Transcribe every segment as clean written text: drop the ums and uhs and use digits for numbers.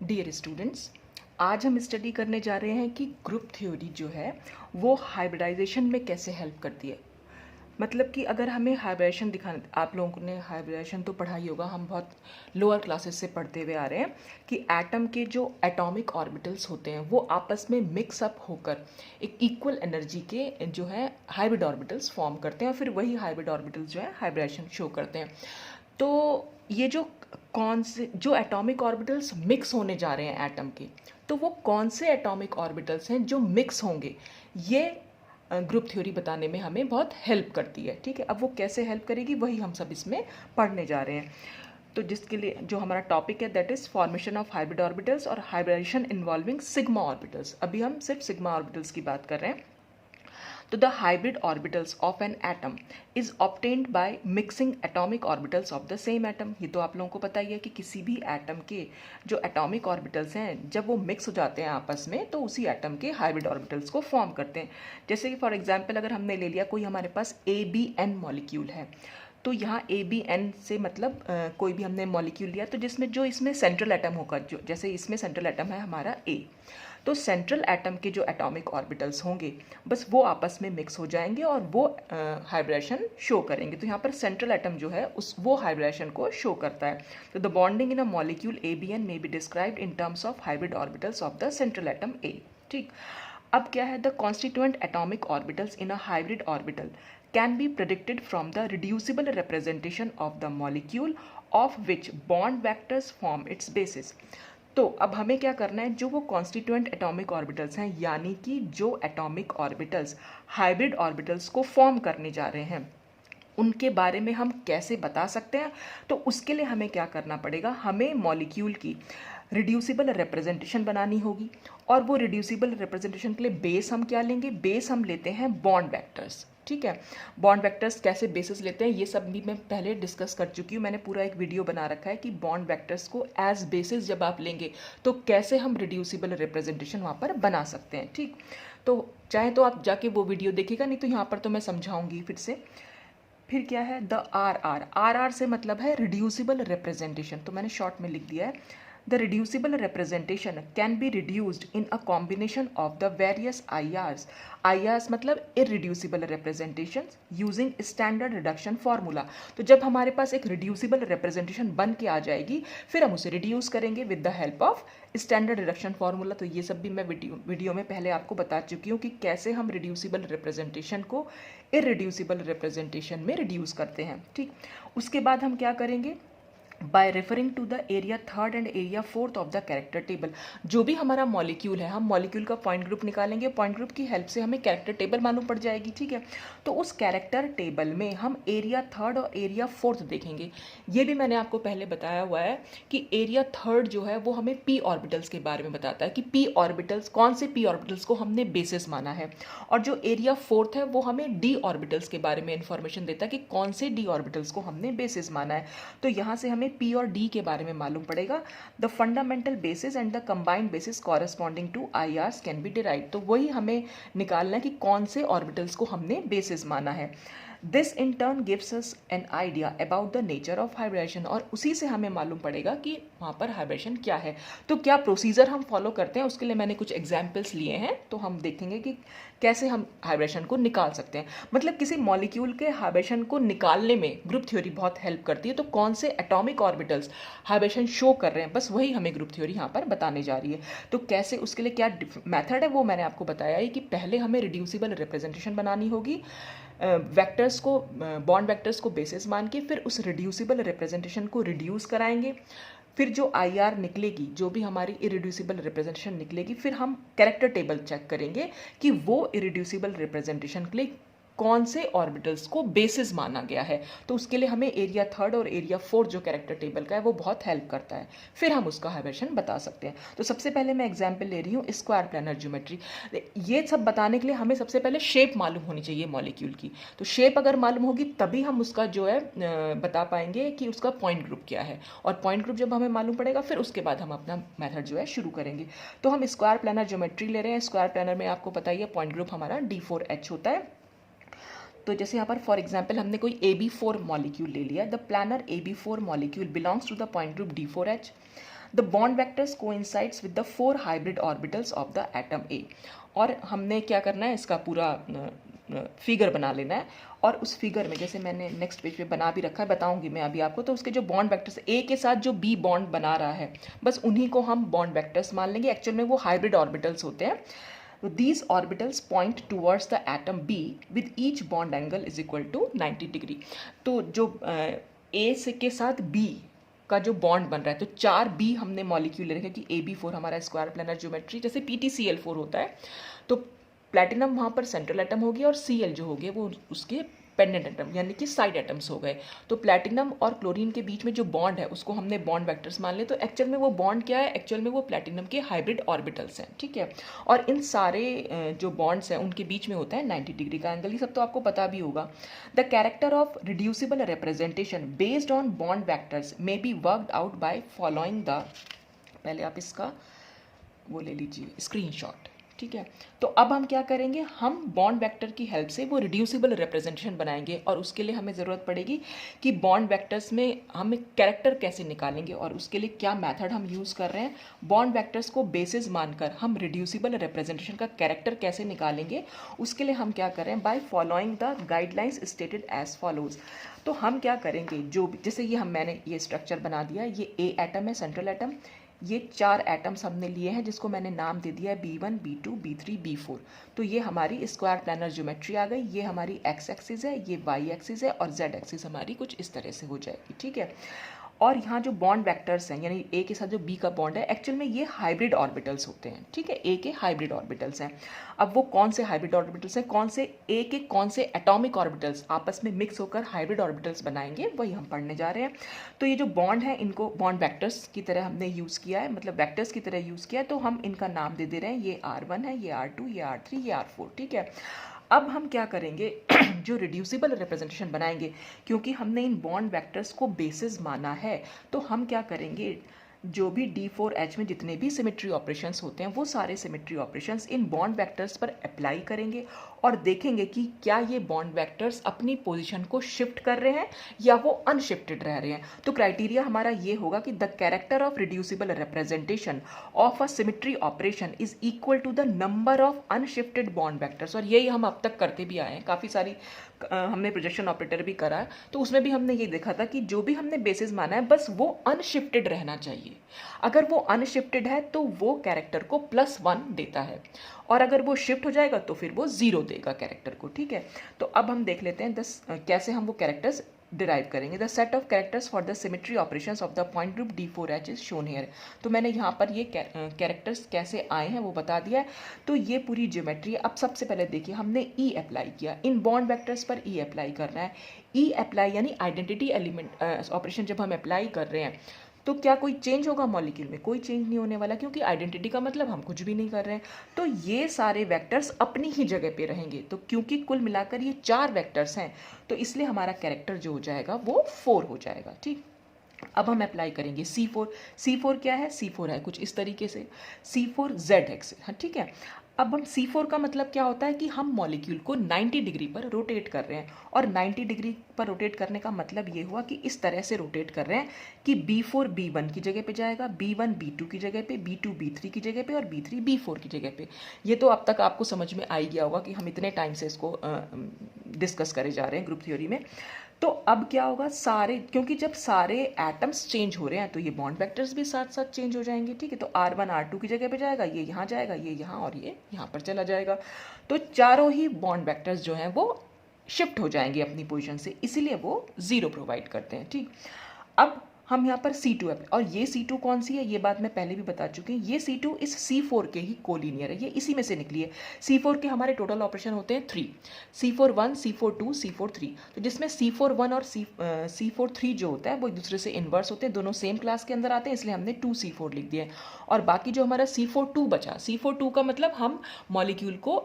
Dear students, आज हम study करने जा रहे हैं कि ग्रुप थ्योरी जो है वो हाइब्रिडाइजेशन में कैसे हेल्प करती है। मतलब कि अगर हमें हाइब्रिडाइजेशन दिखाना, आप लोगों ने हाइब्रिडाइजेशन तो पढ़ा ही होगा, हम बहुत लोअर क्लासेस से पढ़ते हुए आ रहे हैं कि एटम के जो एटॉमिक ऑर्बिटल्स होते हैं वो आपस में मिक्स अप होकर एक इक्वल एनर्जी के जो है हाइब्रिड ऑर्बिटल्स फॉर्म करते हैं और फिर वही हाइब्रिड ऑर्बिटल्स जो है हाइब्रिडाइजेशन शो करते हैं। तो ये कौन से जो एटॉमिक ऑर्बिटल्स मिक्स होने जा रहे हैं एटम के, तो वो कौन से एटॉमिक ऑर्बिटल्स हैं जो मिक्स होंगे, ये ग्रुप थ्योरी बताने में हमें बहुत हेल्प करती है। ठीक है, अब वो कैसे हेल्प करेगी वही हम सब इसमें पढ़ने जा रहे हैं। तो जिसके लिए जो हमारा टॉपिक है that is formation of hybrid orbitals और हाइब्रिडाइजेशन इन्वॉल्विंग सिग्मा ऑर्बिटल्स। अभी हम सिर्फ सिग्मा ऑर्बिटल्स की बात कर रहे हैं। तो the hybrid orbitals of an atom is obtained by mixing atomic orbitals of the same atom। ये तो आप लोगों को पता ही है कि किसी भी एटम के जो एटॉमिक ऑर्बिटल्स हैं जब वो मिक्स हो जाते हैं आपस में तो उसी एटम के हाइब्रिड ऑर्बिटल्स को फॉर्म करते हैं। जैसे कि फॉर एग्जांपल अगर हमने ले लिया कोई हमारे पास ABN मॉलिक्यूल है, तो यहाँ ABN से मतलब कोई भी हमने मॉलिक्यूल लिया तो जिसमें जो इसमें सेंट्रल एटम होगा, जो जैसे इसमें सेंट्रल एटम है हमारा A, तो सेंट्रल एटम के जो एटॉमिक ऑर्बिटल्स होंगे बस वो आपस में मिक्स हो जाएंगे और वो हाइब्रिडेशन शो करेंगे। तो यहाँ पर सेंट्रल एटम जो है उस वो हाइब्रिडेशन को शो करता है। तो the bonding in a molecule ABN may be described in terms of hybrid orbitals of the central atom A। ठीक, अब क्या है, the constituent atomic orbitals in a hybrid orbital can be predicted from the reducible representation of the molecule of which bond vectors form its basis। तो अब हमें क्या करना है, जो वो कॉन्स्टिट्यूएंट एटॉमिक ऑर्बिटल्स हैं यानी कि जो एटॉमिक ऑर्बिटल्स हाइब्रिड ऑर्बिटल्स को फॉर्म करने जा रहे हैं उनके बारे में हम कैसे बता सकते हैं। तो उसके लिए हमें क्या करना पड़ेगा, हमें मॉलिक्यूल की रिड्यूसिबल रिप्रेजेंटेशन बनानी होगी। और वो रिड्यूसिबल रिप्रेजेंटेशन के लिए बेस हम क्या लेंगे, बेस हम लेते हैं बॉन्ड वेक्टर्स। ठीक है, बॉन्ड वेक्टर्स कैसे बेसिस लेते हैं ये सब भी मैं पहले डिस्कस कर चुकी हूँ, मैंने पूरा एक वीडियो बना रखा है कि बॉन्ड वेक्टर्स को एज बेसिस जब आप लेंगे तो कैसे हम रिड्यूसिबल रिप्रेजेंटेशन वहाँ पर बना सकते हैं। ठीक, तो चाहे तो आप जाके वो वीडियो देखिएगा, नहीं तो यहाँ पर तो मैं समझाऊंगी फिर से। फिर क्या है, द आर से मतलब है रिड्यूसिबल रिप्रेजेंटेशन, तो मैंने शॉर्ट में लिख दिया है। The reducible representation can be reduced in a combination of the various IRs। IRs मतलब irreducible representations using standard reduction formula। तो जब हमारे पास एक reducible representation बन के आ जाएगी फिर हम उसे reduce करेंगे with the help of standard reduction formula। तो ये सब भी मैं वीडियो में पहले आपको बता चुकी हूँ कि कैसे हम reducible representation को irreducible representation में reduce करते हैं। ठीक, उसके बाद हम क्या करेंगे, by referring to the area third and area fourth of the character table. जो भी हमारा मॉलिक्यूल है हम मॉलिक्यूल का पॉइंट ग्रुप निकालेंगे, पॉइंट ग्रुप की हेल्प से हमें कैरेक्टर टेबल मालूम पड़ जाएगी। ठीक है, तो उस कैरेक्टर टेबल में हम एरिया थर्ड और एरिया फोर्थ देखेंगे। ये भी मैंने आपको पहले बताया हुआ है कि एरिया थर्ड जो है वो हमें पी ऑर्बिटल्स के बारे में बताता है कि पी ऑर्बिटल्स कौन से पी ऑर्बिटल्स को हमने बेसिस माना है, और जो एरिया फोर्थ है वो हमें डी ऑर्बिटल्स के बारे में इंफॉर्मेशन देता है कि कौन से डी ऑर्बिटल्स को हमने बेसिस माना है। तो यहाँ से हमें पी और डी के बारे में मालूम पड़ेगा। The fundamental basis and the combined basis corresponding to IRs can be derived. तो वही हमें निकालना है कि कौन से ऑर्बिटल्स को हमने बेसिस माना है। This in turn gives us an idea about the nature of hybridization, और उसी से हमें मालूम पड़ेगा कि वहाँ पर हाइब्रिडेशन क्या है। तो क्या प्रोसीजर हम फॉलो करते हैं उसके लिए मैंने कुछ एग्जाम्पल्स लिए हैं, तो हम देखेंगे कि कैसे हम हाइब्रिडेशन को निकाल सकते हैं। मतलब किसी मॉलिक्यूल के हाइब्रिडेशन को निकालने में ग्रुप थ्योरी बहुत हेल्प करती है। तो कौन से एटॉमिक ऑर्बिटल्स हाइब्रिडेशन शो कर रहे हैं बस वही हमें ग्रुप थ्योरी यहाँ पर बताने जा रही है। तो कैसे, उसके लिए क्या मेथड है वो मैंने आपको बताया है कि पहले हमें रिड्यूसिबल रिप्रेजेंटेशन बनानी होगी, वेक्टर्स को बॉन्ड वेक्टर्स को बेसिस मान के फिर उस रिड्यूसिबल रिप्रेजेंटेशन को रिड्यूस कराएंगे, फिर जो IR निकलेगी, जो भी हमारी इरिड्यूसिबल रिप्रेजेंटेशन निकलेगी, फिर हम कैरेक्टर टेबल चेक करेंगे कि वो इरिड्यूसिबल रिप्रेजेंटेशन के लिए कौन से ऑर्बिटल्स को बेसिस माना गया है। तो उसके लिए हमें एरिया थर्ड और एरिया फोर्थ जो कैरेक्टर टेबल का है वो बहुत हेल्प करता है, फिर हम उसका हाइब्रिडेशन बता सकते हैं। तो सबसे पहले मैं एग्जांपल ले रही हूँ स्क्वायर प्लानर ज्योमेट्री। ये सब बताने के लिए हमें सबसे पहले शेप मालूम होनी चाहिए मॉलिक्यूल की। तो शेप अगर मालूम होगी तभी हम उसका जो है बता पाएंगे कि उसका पॉइंट ग्रुप क्या है, और पॉइंट ग्रुप जब हमें मालूम पड़ेगा फिर उसके बाद हम अपना मेथड जो है शुरू करेंगे। तो हम स्क्वायर प्लानर ज्योमेट्री ले रहे हैं। स्क्वायर प्लानर में आपको पता ही है पॉइंट ग्रुप हमारा D4H होता है। तो जैसे यहाँ पर फॉर एग्जांपल हमने कोई AB4 मॉलिक्यूल ले लिया, the planar AB4 molecule belongs to the point group D4H। The bond vectors coincides with the 4 hybrid orbitals of the atom A. और हमने क्या करना है, इसका पूरा फिगर बना लेना है, और उस फिगर में जैसे मैंने नेक्स्ट पेज पे बना भी रखा है, बताऊंगी मैं अभी आपको। तो उसके जो बॉन्ड वेक्टर्स ए के साथ जो बी बॉन्ड बना रहा है, बस उन्हीं को हम बॉन्ड वेक्टर्स मान लेंगे। एक्चुअल में वो हाइब्रिड ऑर्बिटल्स होते हैं। So these orbitals point towards the atom B with each bond angle is equal to 90 degree. तो जो A से के साथ B का जो बॉन्ड बन रहा है, तो 4B हमने मॉलिक्यूल ले रखे कि AB4 हमारा स्क्वायर प्लानर ज्योमेट्री, जैसे PtCl4 होता है, तो प्लैटिनम वहाँ पर सेंट्रल एटम हो गया और Cl जो हो गए वो उसके पेंडेंट एटम यानी कि साइड एटम्स हो गए। तो प्लैटिनम और क्लोरीन के बीच में जो बॉन्ड है उसको हमने बॉन्ड वेक्टर्स मान लिए। तो एक्चुअल में वो बॉन्ड क्या है, एक्चुअल में वो प्लैटिनम के हाइब्रिड ऑर्बिटल्स हैं, ठीक है। और इन सारे जो बॉन्ड्स हैं उनके बीच में होता है 90 डिग्री का एंगल। ये सब तो आपको पता भी होगा। The character of reducible representation based on bond vectors may be worked out by following the, पहले आप इसका वो ले लीजिए स्क्रीनशॉट, ठीक है। तो अब हम क्या करेंगे, हम बॉन्ड वेक्टर की हेल्प से वो रिड्यूसिबल रिप्रेजेंटेशन बनाएंगे, और उसके लिए हमें ज़रूरत पड़ेगी कि बॉन्ड वेक्टर्स में हम कैरेक्टर कैसे निकालेंगे, और उसके लिए क्या मेथड हम यूज़ कर रहे हैं। बॉन्ड वेक्टर्स को बेसिस मानकर हम रिड्यूसिबल रिप्रेजेंटेशन का कैरेक्टर कैसे निकालेंगे, उसके लिए हम क्या कर रहे हैं, by following the guidelines stated as follows. तो हम क्या करेंगे, जो जैसे ये मैंने ये स्ट्रक्चर बना दिया, ये ए एटम है, सेंट्रल एटम। ये 4 एटम्स हमने लिए हैं जिसको मैंने नाम दे दिया है B1, B2, B3, B4। तो ये हमारी स्क्वायर प्लानर ज्योमेट्री आ गई। ये हमारी एक्स एक्सिस है, ये वाई एक्सिस है, और जेड एक्सिस हमारी कुछ इस तरह से हो जाएगी, ठीक है। और यहाँ जो बॉन्ड वेक्टर्स हैं, यानी ए के साथ जो बी का बॉन्ड है, एक्चुअल में ये हाइब्रिड ऑर्बिटल्स होते हैं, ठीक है। ए के हाइब्रिड ऑर्बिटल्स हैं। अब वो कौन से हाइब्रिड ऑर्बिटल्स हैं, कौन से ए के कौन से एटॉमिक ऑर्बिटल्स आपस में मिक्स होकर हाइब्रिड ऑर्बिटल्स बनाएंगे, वही हम पढ़ने जा रहे हैं। तो ये जो बॉन्ड है, इनको बॉन्ड वेक्टर्स की तरह हमने यूज़ किया है, मतलब वेक्टर्स की तरह यूज़ किया है। तो हम इनका नाम दे रहे हैं, ये R1 है, ये R2, ये R3, ये R4, ठीक है। अब हम क्या करेंगे जो रिड्यूसिबल रिप्रेजेंटेशन बनाएंगे, क्योंकि हमने इन बॉन्ड वेक्टर्स को बेसिस माना है, तो हम क्या करेंगे, जो भी D4H में जितने भी सिमेट्री ऑपरेशंस होते हैं, वो सारे symmetry operations in bond vectors पर अप्लाई करेंगे, और देखेंगे कि क्या ये बॉन्ड वेक्टर्स अपनी पोजीशन को शिफ्ट कर रहे हैं या वो अनशिफ्टेड रह रहे हैं। तो क्राइटेरिया हमारा ये होगा कि the character of reducible representation of a symmetry operation is equal to the number of unshifted bond vectors. और यही हम अब तक करते भी आए हैं, काफ़ी सारी हमने प्रोजेक्शन ऑपरेटर भी करा है, तो उसमें भी हमने ये देखा था कि जो भी हमने बेसिस माना है, बस वो अनशिफ्टेड रहना चाहिए। अगर वो अनशिफ्टेड है तो वो कैरेक्टर को +1 देता है, और अगर वो शिफ्ट हो जाएगा तो फिर वो 0 देगा कैरेक्टर को, ठीक है। तो अब हम देख लेते हैं कैसे हम वो कैरेक्टर्स डिराइव करेंगे। The set of characters for the symmetry operations of the point group D4H is shown here. तो मैंने यहाँ पर ये कैरेक्टर्स कैसे आए हैं वो बता दिया है। तो ये पूरी ज्योमेट्री। अब सबसे पहले देखिए, हमने E अप्लाई किया, इन बॉन्ड वेक्टर्स पर E अप्लाई करना है। E अप्लाई यानी आइडेंटिटी एलिमेंट ऑपरेशन जब हम अप्लाई कर रहे हैं, तो क्या कोई चेंज होगा मॉलिक्यूल में? कोई चेंज नहीं होने वाला, क्योंकि आइडेंटिटी का मतलब हम कुछ भी नहीं कर रहे हैं। तो ये सारे वेक्टर्स अपनी ही जगह पे रहेंगे। तो क्योंकि कुल मिलाकर ये 4 वेक्टर्स हैं, तो इसलिए हमारा कैरेक्टर जो हो जाएगा वो 4 हो जाएगा, ठीक। अब हम अप्लाई करेंगे C4। C4 क्या है? C4 है कुछ इस तरीके से, C4 Z एक्सिस, हाँ ठीक है। अब हम C4 का मतलब क्या होता है कि हम मॉलिक्यूल को 90 डिग्री पर रोटेट कर रहे हैं, और 90 डिग्री पर रोटेट करने का मतलब ये हुआ कि इस तरह से रोटेट कर रहे हैं कि B4 B1 की जगह पे जाएगा, B1 B2 की जगह पे, B2 B3 की जगह पे, और B3 B4 की जगह पे। ये तो अब तक आपको समझ में आ ही गया होगा कि हम इतने टाइम से इसको डिस्कस करे जा रहे हैं ग्रुप थ्योरी में। तो अब क्या होगा, सारे, क्योंकि जब सारे एटम्स चेंज हो रहे हैं तो ये बॉन्ड वेक्टर्स भी साथ साथ चेंज हो जाएंगे, ठीक है। तो R1 R2 की जगह पे जाएगा, ये यहाँ जाएगा, ये यहाँ, और ये यहाँ पर चला जाएगा। तो चारों ही बॉन्ड वेक्टर्स जो हैं वो शिफ्ट हो जाएंगे अपनी पोजीशन से, इसीलिए वो 0 प्रोवाइड करते हैं, ठीक। अब हम यहाँ पर C2 है, और ये C2 कौन सी है, ये बात मैं पहले भी बता चुकी हूँ। ये C2 इस C4 के ही कोलिनियर है, ये इसी में से निकली है। C4 के हमारे टोटल ऑपरेशन होते हैं 3, C4 1, C4 2, C4 3। तो जिसमें C4 1 और C4 3 जो होता है वो एक दूसरे से इन्वर्स होते हैं, दोनों सेम क्लास के अंदर आते हैं, इसलिए हमने 2 C4 लिख दिया है। और बाकी जो हमारा C4 2 बचा, C4 2 का मतलब हम मॉलिक्यूल को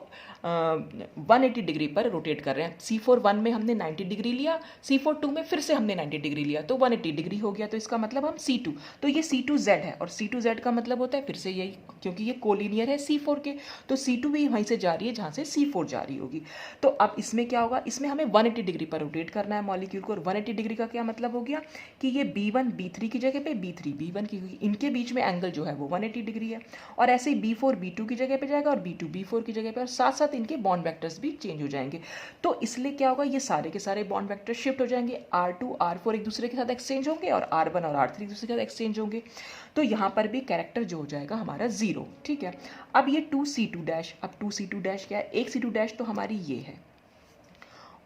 180 डिग्री पर रोटेट कर रहे हैं। C4 1 में हमने 90 डिग्री लिया, C4 2 में फिर से हमने 90 डिग्री लिया, तो 180 डिग्री हो गया। तो इसका मतलब हम C2, तो ये C2Z है और C2Z का मतलब होता है फिर से यही, क्योंकि ये कोलिनियर है C4 के, तो C2 भी वहीं से जा रही है जहाँ से C4 जा रही होगी। तो अब इसमें क्या होगा, इसमें हमें 180 डिग्री पर रोटेट करना है मॉलिक्यूल को, और 180 डिग्री का क्या मतलब हो गया कि ये B1 B3 की जगह पे B3 B1 की, इनके बीच में एंगल जो है वो 180 डिग्री है, और ऐसे ही B4 B2 की जगह पे जाएगा और B2 B4 की जगह पे, और साथ साथ इनके बॉन्ड वेक्टर्स भी चेंज हो जाएंगे। तो इसलिए क्या होगा, ये सारे के सारे बॉन्ड वेक्टर शिफ्ट हो जाएंगे, R2 R4 एक दूसरे के साथ एक्सचेंज होंगे और R1 और R3 एक दूसरे के साथ एक्सचेंज होंगे। तो यहाँ पर भी कैरेक्टर जो हो जाएगा हमारा 0, ठीक है। अब ये 2C2 डैश, अब 2C2 डैश क्या है, एक C2 डैश तो हमारी ये है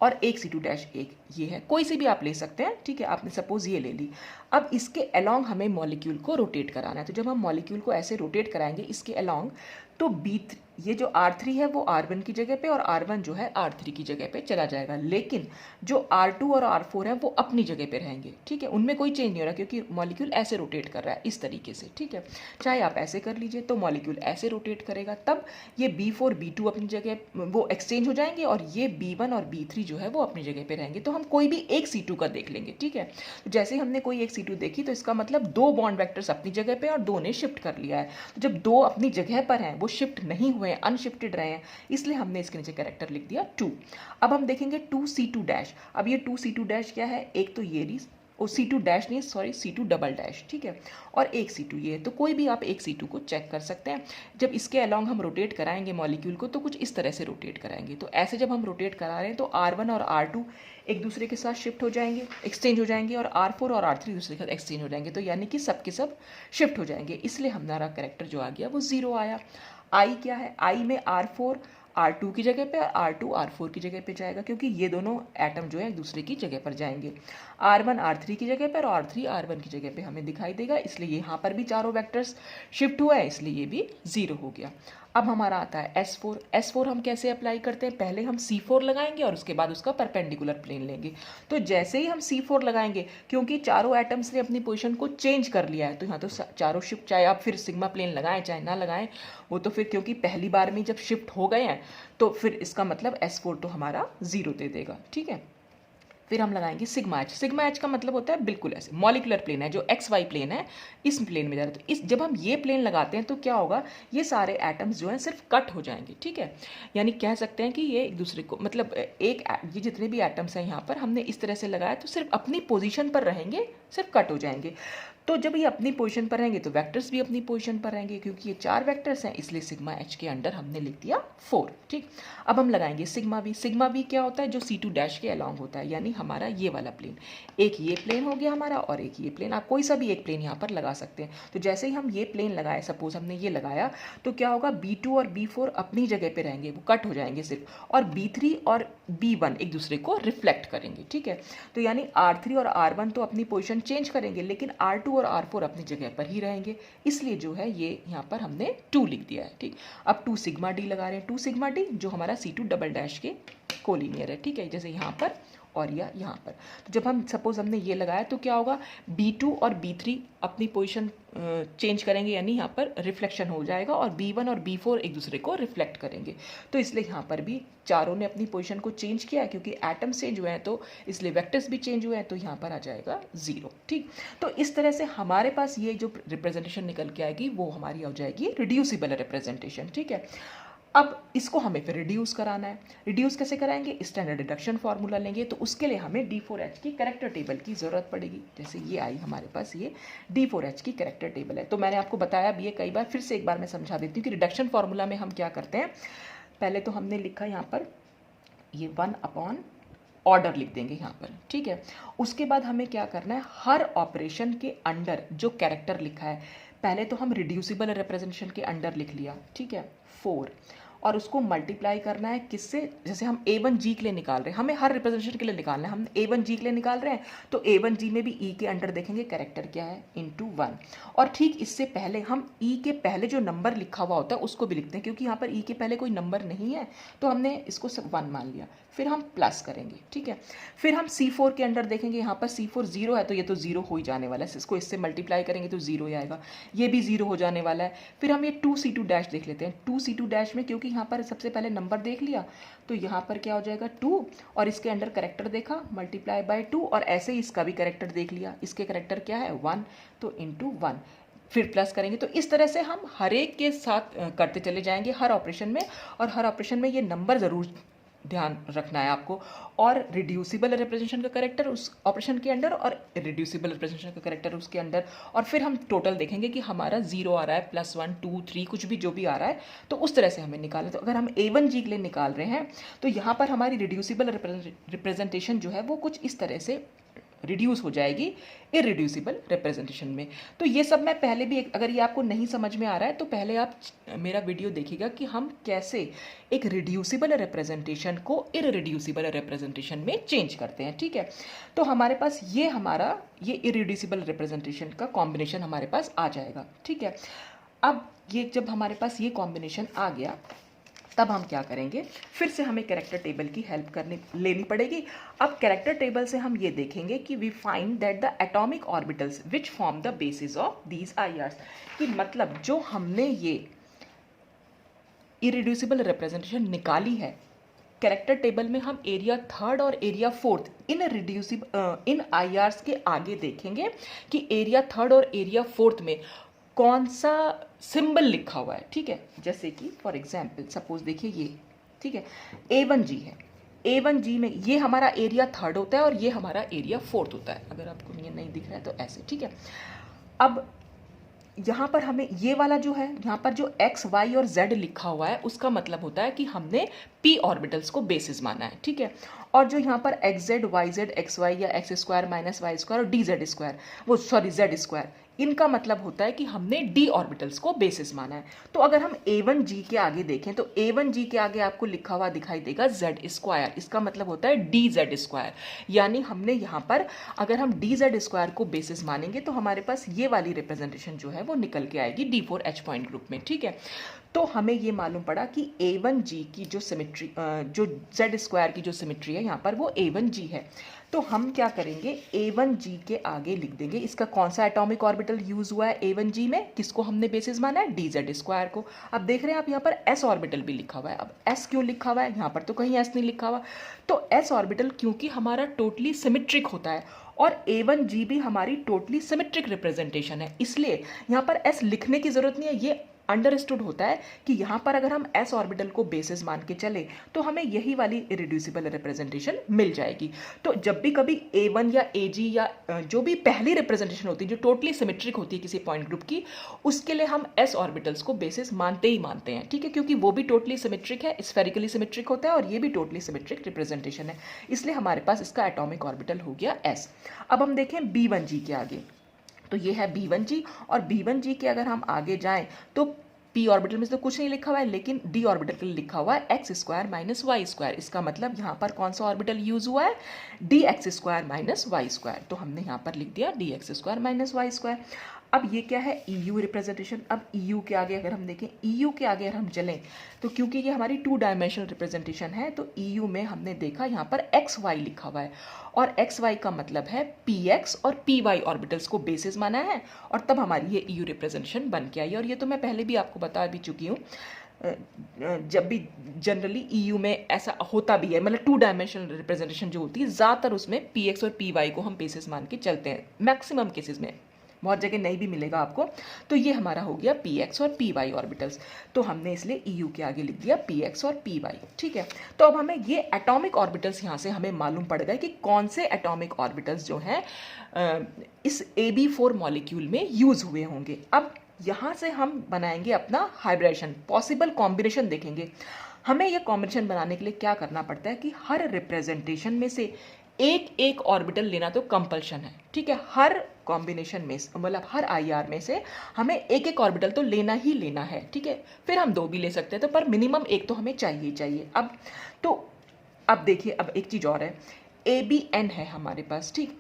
और एक C2 डैश एक ये है, कोई सी भी आप ले सकते हैं, ठीक है। आपने सपोज ये ले ली। अब इसके अलोंग हमें मॉलिक्यूल को रोटेट कराना है, तो जब हम मॉलिक्यूल को ऐसे रोटेट कराएंगे इसके अलोंग, तो ये जो R3 है वो R1 की जगह पे और R1 जो है R3 की जगह पे चला जाएगा, लेकिन जो R2 और R4 है वो अपनी जगह पे रहेंगे, ठीक है। उनमें कोई चेंज नहीं हो रहा क्योंकि मॉलिक्यूल ऐसे रोटेट कर रहा है इस तरीके से, ठीक है। चाहे आप ऐसे कर लीजिए तो मॉलिक्यूल ऐसे रोटेट करेगा, तब ये B4 B2 अपनी जगह वो एक्सचेंज हो जाएंगे और ये B1 और B3 जो है वो अपनी जगह पे रहेंगे। तो हम कोई भी एक C2 का देख लेंगे, ठीक है। तो जैसे हमने कोई एक C2 देखी तो इसका मतलब दो बॉन्ड वेक्टर्स अपनी जगह पे और दो ने शिफ्ट कर लिया है। तो जब दो अपनी जगह पर हैं, वो शिफ्ट नहीं हुए, अनशिफ्टेड रहे हैं, इसलिए हमने इसके नीचे कैरेक्टर लिख दिया 2। अब हम देखेंगे 2C2 डैश। अब ये 2C2 डैश क्या है, एक तो ये रही, और C2 डैश नहीं, सॉरी C2 डबल डैश, ठीक है, और एक C2 ये है। तो कोई भी आप एक C2 को चेक कर सकते हैं। जब इसके अलोंग हम रोटेट कराएंगे मॉलिक्यूल को तो कुछ इस तरह से रोटेट कराएंगे। तो ऐसे जब हम रोटेट करा रहे हैं तो R1 और R2 एक दूसरे के साथ शिफ्ट हो जाएंगे, एक्सचेंज हो जाएंगे, और R4 और R3 दूसरे के साथ एक्सचेंज हो जाएंगे, तो यानी कि सब के सब शिफ्ट हो जाएंगे, इसलिए हमारा कैरेक्टर जो आ गया वो 0 आया। आई क्या है, आई में R4 R2 की जगह पे और R2 R4 की जगह पे जाएगा, क्योंकि ये दोनों एटम जो है एक दूसरे की जगह पर जाएंगे। R1 R3 की जगह पर और R3 R1 की जगह पे हमें दिखाई देगा, इसलिए यहाँ पर भी चारों वेक्टर्स शिफ्ट हुआ है, इसलिए ये भी 0 हो गया। अब हमारा आता है S4। S4 हम कैसे अप्लाई करते हैं, पहले हम C4 लगाएंगे और उसके बाद उसका परपेंडिकुलर प्लेन लेंगे। तो जैसे ही हम C4 लगाएंगे, क्योंकि चारों एटम्स ने अपनी पोजीशन को चेंज कर लिया है, तो यहाँ तो चारों शिफ्ट, चाहे आप फिर सिग्मा प्लेन लगाएं चाहे ना लगाएं, वो तो फिर क्योंकि पहली बार में जब शिफ्ट हो गए हैं तो फिर इसका मतलब S4 तो हमारा 0 दे देगा, ठीक है। फिर हम लगाएंगे सिग्मा एच। सिग्मा एच का मतलब होता है बिल्कुल ऐसे मॉलिकुलर प्लेन है, जो एक्स वाई प्लेन है, इस प्लेन में जा रहा है। तो इस जब हम ये प्लेन लगाते हैं तो क्या होगा, ये सारे एटम्स जो हैं सिर्फ कट हो जाएंगे, ठीक है। यानी कह सकते हैं कि ये एक दूसरे को, मतलब ये जितने भी एटम्स हैं यहाँ पर हमने इस तरह से लगाया तो सिर्फ अपनी पोजीशन पर रहेंगे, सिर्फ कट हो जाएंगे। तो जब ये अपनी पोजीशन पर रहेंगे तो वेक्टर्स भी अपनी पोजीशन पर रहेंगे, क्योंकि ये 4 वेक्टर्स हैं, इसलिए सिग्मा एच के अंडर हमने लिख दिया 4, ठीक। अब हम लगाएंगे सिग्मा वी। सिग्मा वी क्या होता है, जो C2 डैश के अलोंग होता है, यानी हमारा ये वाला प्लेन। एक ये प्लेन हो गया हमारा और एक ये प्लेन, आप कोई सा भी एक प्लेन यहाँ पर लगा सकते हैं। तो जैसे ही हम ये प्लेन लगाए, सपोज हमने ये लगाया, तो क्या होगा, B2 और B4 अपनी जगह पे रहेंगे, वो कट हो जाएंगे सिर्फ, और B3 और B1 एक दूसरे को रिफ्लेक्ट करेंगे, ठीक है। तो यानी R3 और R1 तो अपनी पोजीशन चेंज करेंगे, लेकिन R2 और R4 अपनी जगह पर ही रहेंगे, इसलिए जो है ये यहाँ पर हमने 2 लिख दिया है, ठीक। अब 2 सिग्मा डी लगा रहे हैं, 2 सिग्मा डी जो हमारा C2 डबल डैश के कोलिनियर है, ठीक है, जैसे यहाँ पर और या यहाँ पर। तो जब हम सपोज हमने ये लगाया तो क्या होगा, B2 और B3 अपनी पोजीशन चेंज करेंगे, यानी यहाँ पर रिफ्लेक्शन हो जाएगा, और B1 और B4 एक दूसरे को रिफ्लेक्ट करेंगे। तो इसलिए यहाँ पर भी चारों ने अपनी पोजीशन को चेंज किया, क्योंकि एटम्स चेंज हुए हैं तो इसलिए वेक्टर्स भी चेंज हुए हैं, तो यहाँ पर आ जाएगा 0, ठीक। तो इस तरह से हमारे पास ये जो रिप्रेजेंटेशन निकल के आएगी वो हमारी हो जाएगी रिड्यूसिबल रिप्रेजेंटेशन, ठीक है। अब इसको हमें फिर रिड्यूस कराना है। रिड्यूस कैसे कराएंगे, स्टैंडर्ड डिडक्शन फार्मूला लेंगे, तो उसके लिए हमें D4H की कैरेक्टर टेबल की ज़रूरत पड़ेगी। जैसे ये आई हमारे पास, ये D4H की कैरेक्टर टेबल है। तो मैंने आपको बताया भी ये कई बार, फिर से एक बार मैं समझा देती हूँ कि रिडक्शन फार्मूला में हम क्या करते हैं। पहले तो हमने लिखा यहाँ पर ये 1 ऑर्डर लिख देंगे यहाँ पर, ठीक है। उसके बाद हमें क्या करना है, हर ऑपरेशन के अंडर जो कैरेक्टर लिखा है, पहले तो हम रिड्यूसिबल रिप्रेजेंटेशन के अंडर लिख लिया, ठीक है, 4, और उसको मल्टीप्लाई करना है किससे, जैसे हम A1G के लिए निकाल रहे हैं, हमें हर रिप्रेजेंटेशन के लिए निकालना है, हम A1G के लिए निकाल रहे हैं, तो A1G में भी E के अंडर देखेंगे कैरेक्टर क्या है, इंटू 1। और ठीक इससे पहले हम E के पहले जो नंबर लिखा हुआ होता है उसको भी लिखते हैं, क्योंकि यहाँ पर E के पहले कोई नंबर नहीं है तो हमने इसको सब 1 मान लिया, फिर हम प्लस करेंगे, ठीक है। फिर हम C4 के अंडर देखेंगे, यहाँ पर C4 0 है तो ये तो 0 हो ही जाने वाला है, इसको इससे मल्टीप्लाई करेंगे तो 0 ही आएगा, ये भी 0 हो जाने वाला है। फिर हम ये 2C2 डैश देख लेते हैं। 2C2 डैश में क्योंकि यहाँ पर सबसे पहले नंबर देख लिया, तो यहाँ पर क्या हो जाएगा 2, और इसके अंडर करेक्टर देखा मल्टीप्लाई बाय 2, और ऐसे ही इसका भी करेक्टर देख लिया, इसके करेक्टर क्या है 1, तो इंटू 1, फिर प्लस करेंगे। तो इस तरह से हम हर एक के साथ करते चले जाएंगे हर ऑपरेशन में, और हर ऑपरेशन में ये नंबर ज़रूर ध्यान रखना है आपको। और रिड्यूसिबल रिप्रेजेंटेशन का करेक्टर उस ऑपरेशन के अंडर, और रिड्यूसिबल रिप्रेजेंटेशन का करेक्टर उसके अंडर, और फिर हम टोटल देखेंगे कि हमारा 0 आ रहा है, +1 2 3 कुछ भी जो भी आ रहा है, तो उस तरह से हमें निकालना है। तो अगर हम A1G के लिए निकाल रहे हैं तो यहाँ पर हमारी रिड्यूसिबल रिप्रेजेंटेशन जो है वो कुछ इस तरह से रिड्यूस हो जाएगी इरिड्यूसिबल रिप्रेजेंटेशन में। तो ये सब मैं पहले भी अगर ये आपको नहीं समझ में आ रहा है तो पहले आप मेरा वीडियो देखिएगा कि हम कैसे एक रिड्यूसिबल रिप्रेजेंटेशन को इरिड्यूसिबल रिप्रेजेंटेशन में चेंज करते हैं, ठीक है। तो हमारे पास ये इरिड्यूसिबल रिप्रेजेंटेशन का कॉम्बिनेशन हमारे पास आ जाएगा, ठीक है। अब ये जब हमारे पास ये कॉम्बिनेशन आ गया तब हम क्या करेंगे, फिर से हमें कैरेक्टर टेबल की हेल्प लेनी पड़ेगी। अब कैरेक्टर टेबल से हम ये देखेंगे कि we find that the atomic orbitals which form the basis of these IRs, कि मतलब जो हमने ये इरिड्यूसिबल रिप्रेजेंटेशन निकाली है कैरेक्टर टेबल में, हम एरिया 3rd और एरिया 4th इन आईआरस के आगे देखेंगे कि एरिया 3rd और एरिया 4th में कौन सा सिंबल लिखा हुआ है, ठीक है। जैसे कि फॉर एग्जाम्पल सपोज देखिए ये, ठीक है, A1G है। A1G में ये हमारा एरिया 3rd होता है और ये हमारा एरिया 4th होता है। अगर आपको ये नहीं दिख रहा है तो ऐसे, ठीक है। अब यहाँ पर हमें ये वाला जो है, यहाँ पर जो x, y और z लिखा हुआ है उसका मतलब होता है कि हमने p ऑर्बिटल्स को बेसिस माना है, ठीक है। और जो यहाँ पर xz, yz, xy या x square minus y square और dz स्क्वायर, वो सॉरी z स्क्वायर, इनका मतलब होता है कि हमने d ऑर्बिटल्स को बेसिस माना है। तो अगर हम A1G के आगे देखें तो A1G के आगे आपको लिखा हुआ दिखाई देगा z स्क्वायर, इसका मतलब होता है dz स्क्वायर। यानी हमने यहाँ पर अगर हम dz स्क्वायर को बेसिस मानेंगे तो हमारे पास ये वाली रिप्रेजेंटेशन जो है वो निकल के आएगी D4H पॉइंट ग्रुप में, ठीक है। तो हमें ये मालूम पड़ा कि A1G की जो सिमेट्री, जो z स्क्वायर की जो सिमेट्री है यहाँ पर वो A1G है। तो हम क्या करेंगे, A1G के आगे लिख देंगे इसका कौन सा एटॉमिक ऑर्बिटल यूज हुआ है A1G में, किसको हमने बेसिस माना है, dz स्क्वायर को। अब देख रहे हैं आप यहाँ पर s ऑर्बिटल भी लिखा हुआ है। अब s क्यों लिखा हुआ है, यहाँ पर तो कहीं s नहीं लिखा हुआ, तो s ऑर्बिटल क्योंकि हमारा टोटली सिमेट्रिक होता है और A1G भी हमारी टोटली सिमेट्रिक रिप्रेजेंटेशन है, इसलिए यहाँ पर s लिखने की जरूरत नहीं है। ये अंडरस्टूड होता है कि यहाँ पर अगर हम s ऑर्बिटल को बेसिस मान के चले तो हमें यही वाली इरिड्यूसिबल रिप्रेजेंटेशन मिल जाएगी। तो जब भी कभी A1 या AG या जो भी पहली रिप्रेजेंटेशन होती है जो टोटली सिमेट्रिक होती है किसी पॉइंट ग्रुप की, उसके लिए हम s ऑर्बिटल्स को बेसिस मानते ही मानते हैं, ठीक है, क्योंकि वो भी टोटली सिमेट्रिक है, स्फेरिकली सिमेट्रिक होता है और ये भी टोटली सिमेट्रिक रिप्रेजेंटेशन है, इसलिए हमारे पास इसका एटॉमिक ऑर्बिटल हो गया s। अब हम देखें B1G के आगे, तो ये है B1G, और B1G के अगर हम आगे जाएं तो p ऑर्बिटल में तो कुछ नहीं लिखा हुआ है, लेकिन d ऑर्बिटल के लिए लिखा हुआ है x square minus y square. इसका मतलब यहाँ पर कौन सा ऑर्बिटल यूज हुआ है, dx square minus y square. तो हमने यहाँ पर लिख दिया dx square minus y square. अब ये क्या है, EU रिप्रेजेंटेशन। अब EU के आगे अगर हम देखें, EU के आगे अगर हम चलें तो क्योंकि ये हमारी 2 डायमेंशनल रिप्रेजेंटेशन है तो EU में हमने देखा यहाँ पर XY लिखा हुआ है, और XY का मतलब है PX और PY ऑर्बिटल्स को बेसिस माना है, और तब हमारी ये EU रिप्रेजेंटेशन बन के आई। और ये तो मैं पहले भी आपको बता भी चुकी हूँ, जब भी जनरली EU में ऐसा होता भी है, मतलब 2 डायमेंशनल रिप्रेजेंटेशन जो होती है ज़्यादातर उसमें PX और PY को हम बेसिस मान के चलते हैं, मैक्सिमम केसेस में, बहुत जगह नहीं भी मिलेगा आपको। तो ये हमारा हो गया PX और PY ऑर्बिटल्स, तो हमने इसलिए EU के आगे लिख दिया PX और PY, ठीक है। तो अब हमें ये एटॉमिक ऑर्बिटल्स यहाँ से हमें मालूम पड़ गए कि कौन से एटॉमिक ऑर्बिटल्स जो हैं इस AB4 मॉलिक्यूल में यूज हुए होंगे। अब यहाँ से हम बनाएंगे अपना हाइब्रिडेशन, पॉसिबल कॉम्बिनेशन देखेंगे। हमें यह कॉम्बिनेशन बनाने के लिए क्या करना पड़ता है कि हर रिप्रेजेंटेशन में से एक एक ऑर्बिटल लेना तो कंपल्शन है, ठीक है। हर कॉम्बिनेशन में मतलब हर IR में से हमें एक एक ऑर्बिटल तो लेना ही लेना है, ठीक है। फिर हम 2 भी ले सकते हैं, तो पर मिनिमम एक तो हमें चाहिए ही चाहिए। अब देखिए, अब एक चीज़ और है, ABN है हमारे पास, ठीक।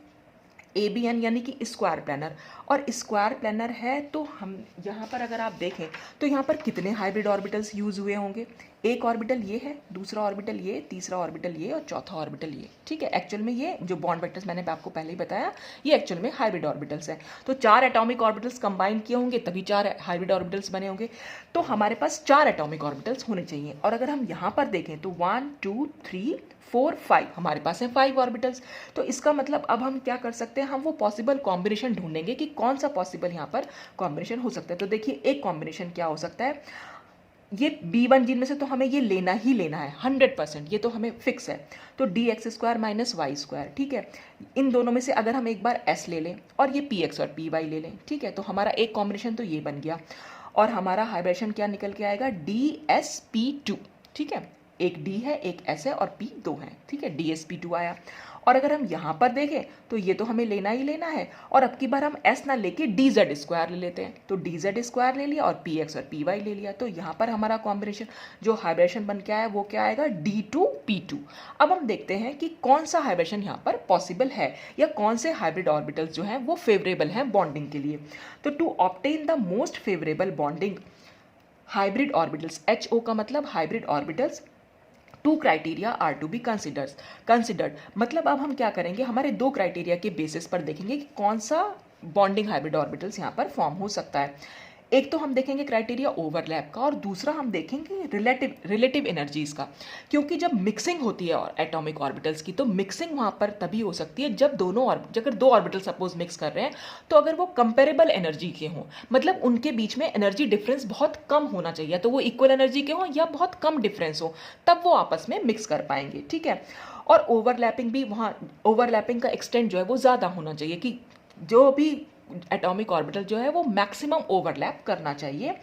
ABN यानी कि स्क्वायर प्लानर, और स्क्वायर प्लानर है तो हम यहाँ पर अगर आप देखें तो यहाँ पर कितने हाइब्रिड ऑर्बिटल्स यूज़ हुए होंगे। एक ऑर्बिटल ये है, दूसरा ऑर्बिटल ये, तीसरा ऑर्बिटल ये और चौथा ऑर्बिटल ये, ठीक है। एक्चुअल में ये जो बॉन्ड वेक्टर्स मैंने आपको पहले ही बताया, ये एक्चुअल में हाइब्रिड ऑर्बिटल्स हैं। तो 4 एटॉमिक ऑर्बिटल्स कंबाइन किए होंगे तभी 4 हाइब्रिड ऑर्बिटल्स बने होंगे। तो हमारे पास 4 एटॉमिक ऑर्बिटल्स होने चाहिए। और अगर हम यहाँ पर देखें तो 1 2 3 4 5 हमारे पास है 5 ऑर्बिटल्स। तो इसका मतलब अब हम क्या कर सकते हैं, हम वो पॉसिबल कॉम्बिनेशन ढूंढेंगे कि कौन सा पॉसिबल यहाँ पर कॉम्बिनेशन हो सकता है। तो देखिए एक कॉम्बिनेशन क्या हो सकता है, ये B1 जिनमें से तो हमें ये लेना ही लेना है 100%, ये तो हमें फिक्स है। तो dx² माइनस y², ठीक है। इन दोनों में से अगर हम एक बार s ले लें और ये px और py ले लें, ठीक है, तो हमारा एक कॉम्बिनेशन तो ये बन गया। और हमारा हाइब्रिडेशन क्या निकल के आएगा, dsp2, ठीक है। एक d है, एक s है और p 2 है, ठीक है, dsp2 आया। और अगर हम यहाँ पर देखें तो ये तो हमें लेना ही लेना है, और अब की बार हम s ना लेके dz² ले लेते हैं। तो dz² ले लिया और px और py ले लिया। तो यहाँ पर हमारा कॉम्बिनेशन जो हाइब्रिडेशन बन के आया वो क्या आएगा, d2p2। अब हम देखते हैं कि कौन सा हाइब्रिडेशन यहाँ पर पॉसिबल है, या कौन से हाइब्रिड ऑर्बिटल्स जो हैं वो फेवरेबल हैं बॉन्डिंग के लिए। तो to obtain the most favourable bonding hybrid orbitals, HO का मतलब hybrid orbitals, 2 criteria are to be considered. मतलब अब हम क्या करेंगे, हमारे 2 क्राइटेरिया के बेसिस पर देखेंगे कि कौन सा बॉन्डिंग हाइब्रिड ऑर्बिटल्स यहाँ पर फॉर्म हो सकता है। एक तो हम देखेंगे क्राइटेरिया ओवरलैप का, और दूसरा हम देखेंगे रिलेटिव एनर्जीज का। क्योंकि जब मिक्सिंग होती है एटॉमिक ऑर्बिटल्स की, तो मिक्सिंग वहाँ पर तभी हो सकती है जब अगर 2 ऑर्बिटल सपोज मिक्स कर रहे हैं, तो अगर वो कंपेरेबल एनर्जी के हों, मतलब उनके बीच में एनर्जी डिफरेंस बहुत कम होना चाहिए, तो वो इक्वल एनर्जी के हों या बहुत कम डिफरेंस हो, तब वो आपस में मिक्स कर पाएंगे, ठीक है। और ओवरलैपिंग भी, वहाँ ओवरलैपिंग का एक्सटेंट जो है वो ज़्यादा होना चाहिए, कि जो भी एटॉमिक ऑर्बिटल जो है वो मैक्सिमम ओवरलैप करना चाहिए,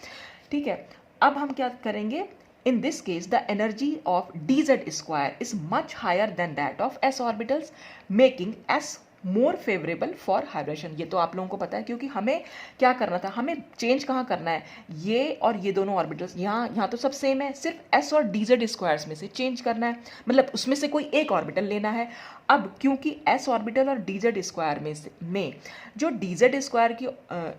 ठीक है। अब हम क्या करेंगे, in this case the energy of dz² is much higher than that of s orbitals, making s more favourable for hybridization. ये तो आप लोगों को पता है, क्योंकि हमें क्या करना था, हमें चेंज कहाँ करना है, ये और ये दोनों ऑर्बिटल्स, यहाँ तो सब सेम है, सिर्फ s और dz² में से चेंज करना है, मतलब उसमें से कोई एक ऑर्बिटल लेना है। अब क्योंकि s ऑर्बिटल और dz² में जो dz² की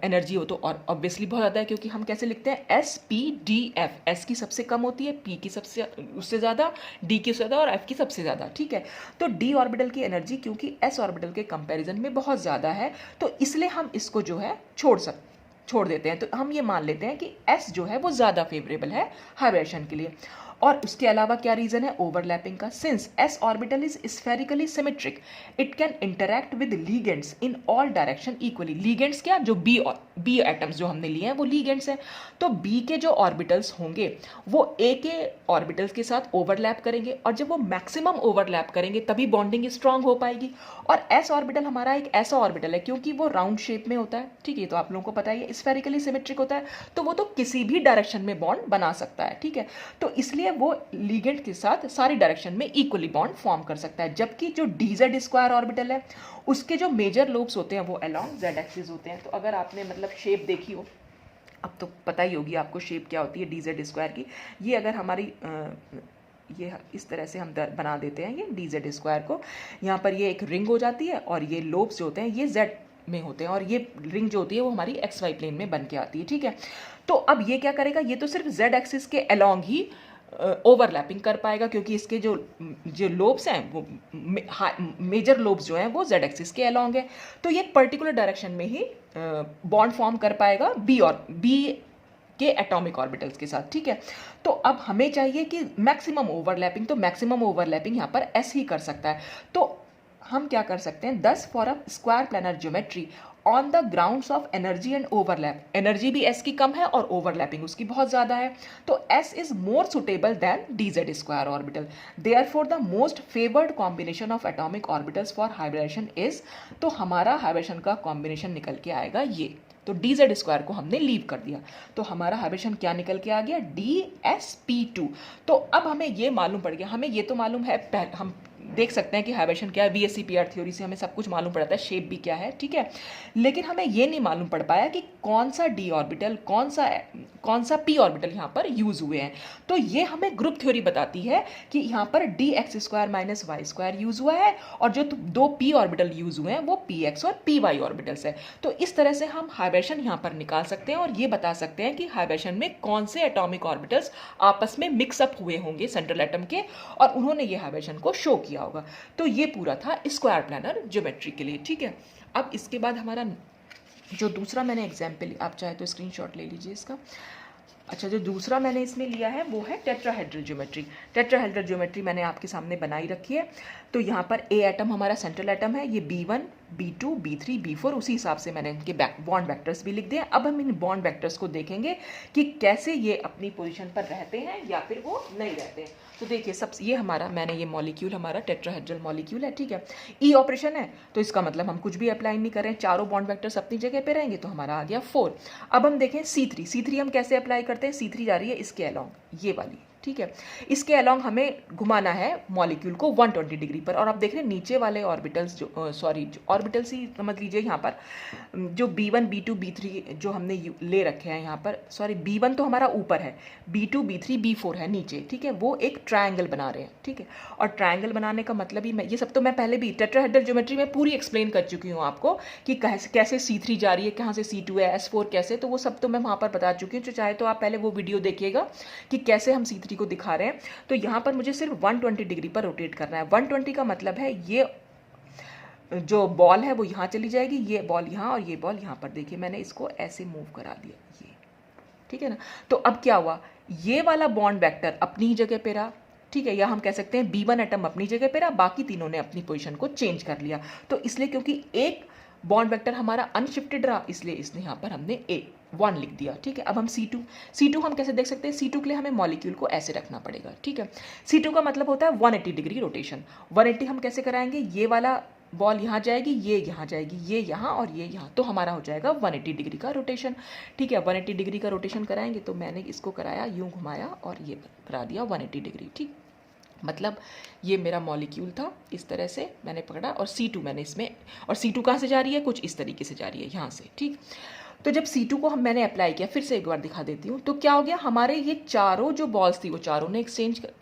एनर्जी हो तो और ऑब्वियसली बहुत ज़्यादा है, क्योंकि हम कैसे लिखते हैं, s/p/d/f, s की सबसे कम होती है, p की सबसे उससे ज़्यादा, d की ज़्यादा और f की सबसे ज़्यादा, ठीक है। तो d ऑर्बिटल की एनर्जी क्योंकि s ऑर्बिटल के कंपैरिजन में बहुत ज़्यादा है, तो इसलिए हम इसको जो है छोड़ देते हैं। तो हम ये मान लेते हैं कि s जो है वो ज़्यादा फेवरेबल है हाइब्रिडेशन के लिए। और उसके अलावा क्या रीज़न है, ओवरलैपिंग का। Since s orbital is spherically symmetric, it can interact with ligands in all direction equally. Ligands क्या, जो बी एटम्स जो हमने लिए हैं वो लीगेंड्स हैं। तो b के जो ऑर्बिटल्स होंगे वो a के ऑर्बिटल्स के साथ ओवरलैप करेंगे, और जब वो मैक्सिमम ओवरलैप करेंगे तभी बॉन्डिंग स्ट्रांग हो पाएगी। और s ऑर्बिटल हमारा एक ऐसा ऑर्बिटल है क्योंकि वो राउंड शेप में होता है, ठीक है, तो आप लोगों को पता है, स्फेरिकली सिमेट्रिक होता है, तो वो तो किसी भी डायरेक्शन में बॉन्ड बना सकता है, ठीक है। तो इसलिए वो लीगेंड के साथ सारी डायरेक्शन में इक्वली बॉन्ड फॉर्म कर सकता है। जबकि जो dz² ऑर्बिटल है उसके जो मेजर लोब्स होते हैं वो अलोंग z एक्सिस होते हैं। तो अगर आपने मतलब शेप देखी हो, अब तो पता ही होगी आपको शेप क्या होती है dz² की। ये अगर हमारी ये इस तरह से हम बना देते हैं ये dz² को, यहाँ पर ये एक रिंग हो जाती है, और ये लोब्स जो होते हैं ये z में होते हैं, और ये रिंग जो होती है वो हमारी xy प्लेन में बन के आती है, ठीक है। तो अब ये क्या करेगा, ये तो सिर्फ z एक्सिस के अलोंग ही ओवरलैपिंग कर पाएगा, क्योंकि इसके जो लोब्स हैं वो मेजर लोब्स जो हैं वो z एक्सिस के अलोंग है। तो ये पर्टिकुलर डायरेक्शन में ही बॉन्ड फॉर्म कर पाएगा b के एटॉमिक ऑर्बिटल्स के साथ, ठीक है। तो अब हमें चाहिए कि मैक्सिमम ओवरलैपिंग, तो मैक्सिमम ओवरलैपिंग यहाँ पर s ही कर सकता है। तो हम क्या कर सकते हैं, 10 for a square planar geometry on the grounds of energy and overlap. Energy भी s की कम है और ओवरलैपिंग उसकी बहुत ज़्यादा है, तो s is more suitable than dz² orbital. Therefore the most favoured combination of atomic orbitals for hybridization is, तो हमारा हाइब्रिडेशन का कॉम्बिनेशन निकल के आएगा ये। तो dz² को हमने लीव कर दिया, तो हमारा हाइब्रिडेशन क्या निकल के आ गया, dsp2। तो अब हमें ये मालूम पड़ गया, हमें ये तो मालूम है हम देख सकते हैं कि हाइब्रिडेशन क्या है, VSEPR थ्योरी से हमें सब कुछ मालूम पड़ता है, शेप भी क्या है, ठीक है। लेकिन हमें ये नहीं मालूम पड़ पाया कि कौन सा d ऑर्बिटल, कौन सा p ऑर्बिटल यहाँ पर यूज हुए हैं। तो ये हमें ग्रुप थ्योरी बताती है कि यहाँ पर dx² - y² यूज हुआ है, और जो दो p ऑर्बिटल यूज हुए हैं वो px और py ऑर्बिटल्स है। तो इस तरह से हम हाइब्रिडेशन यहाँ पर निकाल सकते हैं और ये बता सकते हैं कि हाइब्रिडेशन में कौन से एटॉमिक ऑर्बिटल्स आपस में मिक्सअप हुए होंगे सेंट्रल एटम के, और उन्होंने ये हाइब्रिडेशन को शो किया होगा। तो ये पूरा था स्क्वायर प्लानर ज्योमेट्री के लिए, ठीक है। अब इसके बाद हमारा जो दूसरा मैंने एग्जाम्पल, आप चाहे तो स्क्रीनशॉट ले लीजिए इसका। अच्छा, जो दूसरा मैंने इसमें लिया है वो है टेट्राहेड्रल ज्योमेट्री। टेट्राहेड्रल ज्योमेट्री मैंने आपके सामने बनाई रखी है। तो यहाँ पर ए एटम हमारा सेंट्रल एटम है, ये B1 B2 B3 B4, उसी हिसाब से मैंने इनके बॉन्ड वेक्टर्स भी लिख दिए। अब हम इन बॉन्ड वेक्टर्स को देखेंगे कि कैसे ये अपनी पोजीशन पर रहते हैं या फिर वो नहीं रहते हैं। तो देखिए, ये हमारा, मैंने ये मॉलिक्यूल हमारा टेट्राहेड्रल मॉलिक्यूल है, ठीक है। ई ऑपरेशन है तो इसका मतलब हम कुछ भी अप्लाई नहीं करें, चारों बॉन्ड वेक्टर्स अपनी जगह पे रहेंगे, तो हमारा आ गया 4। अब हम देखें C3 हम कैसे अप्लाई करते हैं। C3 जा रही है इसके अलॉन्ग, ये वाली, ठीक है। इसके अलॉन्ग हमें घुमाना है मॉलिक्यूल को 120 डिग्री पर, और आप देख रहे हैं नीचे वाले ऑर्बिटल्स, जो ऑर्बिटल्स ही समझ लीजिए यहाँ पर, जो B1 B2 B3 जो हमने ले रखे हैं यहाँ पर, B1 तो हमारा ऊपर है, B2 B3 B4 है नीचे, ठीक है। वो एक ट्रायंगल बना रहे हैं, ठीक है। और ट्रायंगल बनाने का मतलब ही, ये सब तो मैं पहले भी टेट्राहेड्रल ज्योमेट्री में पूरी एक्सप्लेन कर चुकी हूँ आपको कि कैसे C3 जा रही है, कहाँ से C2 है, S4 कैसे, तो वो सब तो मैं वहाँ पर बता चुकी हूँ। तो चाहे तो आप पहले वो वीडियो देखिएगा कि कैसे हम C3 को दिखा रहे हैं। तो यहाँ पर मुझे सिर्फ 120 डिग्री पर रोटेट करना है। 120 का मतलब है ये जो बॉल है वो यहाँ चली जाएगी, ये बॉल यहाँ और ये बॉल यहाँ पर। देखिए मैंने इसको ऐसे मूव करा दिया, ये ठीक है ना। तो अब क्या हुआ, ये वाला बॉन्ड वेक्टर अपनी ही जगह पे रहा, ठीक है। या हम कह सकते हैं B1 एटम अपनी जगह पे रहा, बाकी तीनों ने अपनी पोजीशन को चेंज कर लिया। तो इसलिए क्योंकि एक बॉन्ड वेक्टर हमारा अनशिफ्टेड रहा, इसलिए इसने यहाँ पर हमने A1 लिख दिया, ठीक है। अब हम C2 हम कैसे देख सकते हैं। C2 के लिए हमें मॉलिक्यूल को ऐसे रखना पड़ेगा, ठीक है। C2 का मतलब होता है 180 डिग्री रोटेशन। 180 हम कैसे कराएंगे, ये वाला बॉल यहाँ जाएगी, ये यहाँ जाएगी, ये यहाँ और ये यहाँ, तो हमारा हो जाएगा 180 डिग्री का रोटेशन, ठीक है। 180 डिग्री का रोटेशन कराएंगे, तो मैंने इसको कराया, यूँ घुमाया और ये करा दिया 180 डिग्री, ठीक। मतलब ये मेरा मॉलिक्यूल था, इस तरह से मैंने पकड़ा, और C2 मैंने इसमें, और C2 कहाँ से जा रही है, कुछ इस तरीके से जा रही है यहाँ से, ठीक। तो जब C2 को मैंने अप्लाई किया, फिर से एक बार दिखा देती हूँ, तो क्या हो गया, हमारे ये चारों जो बॉल्स थी वो चारों ने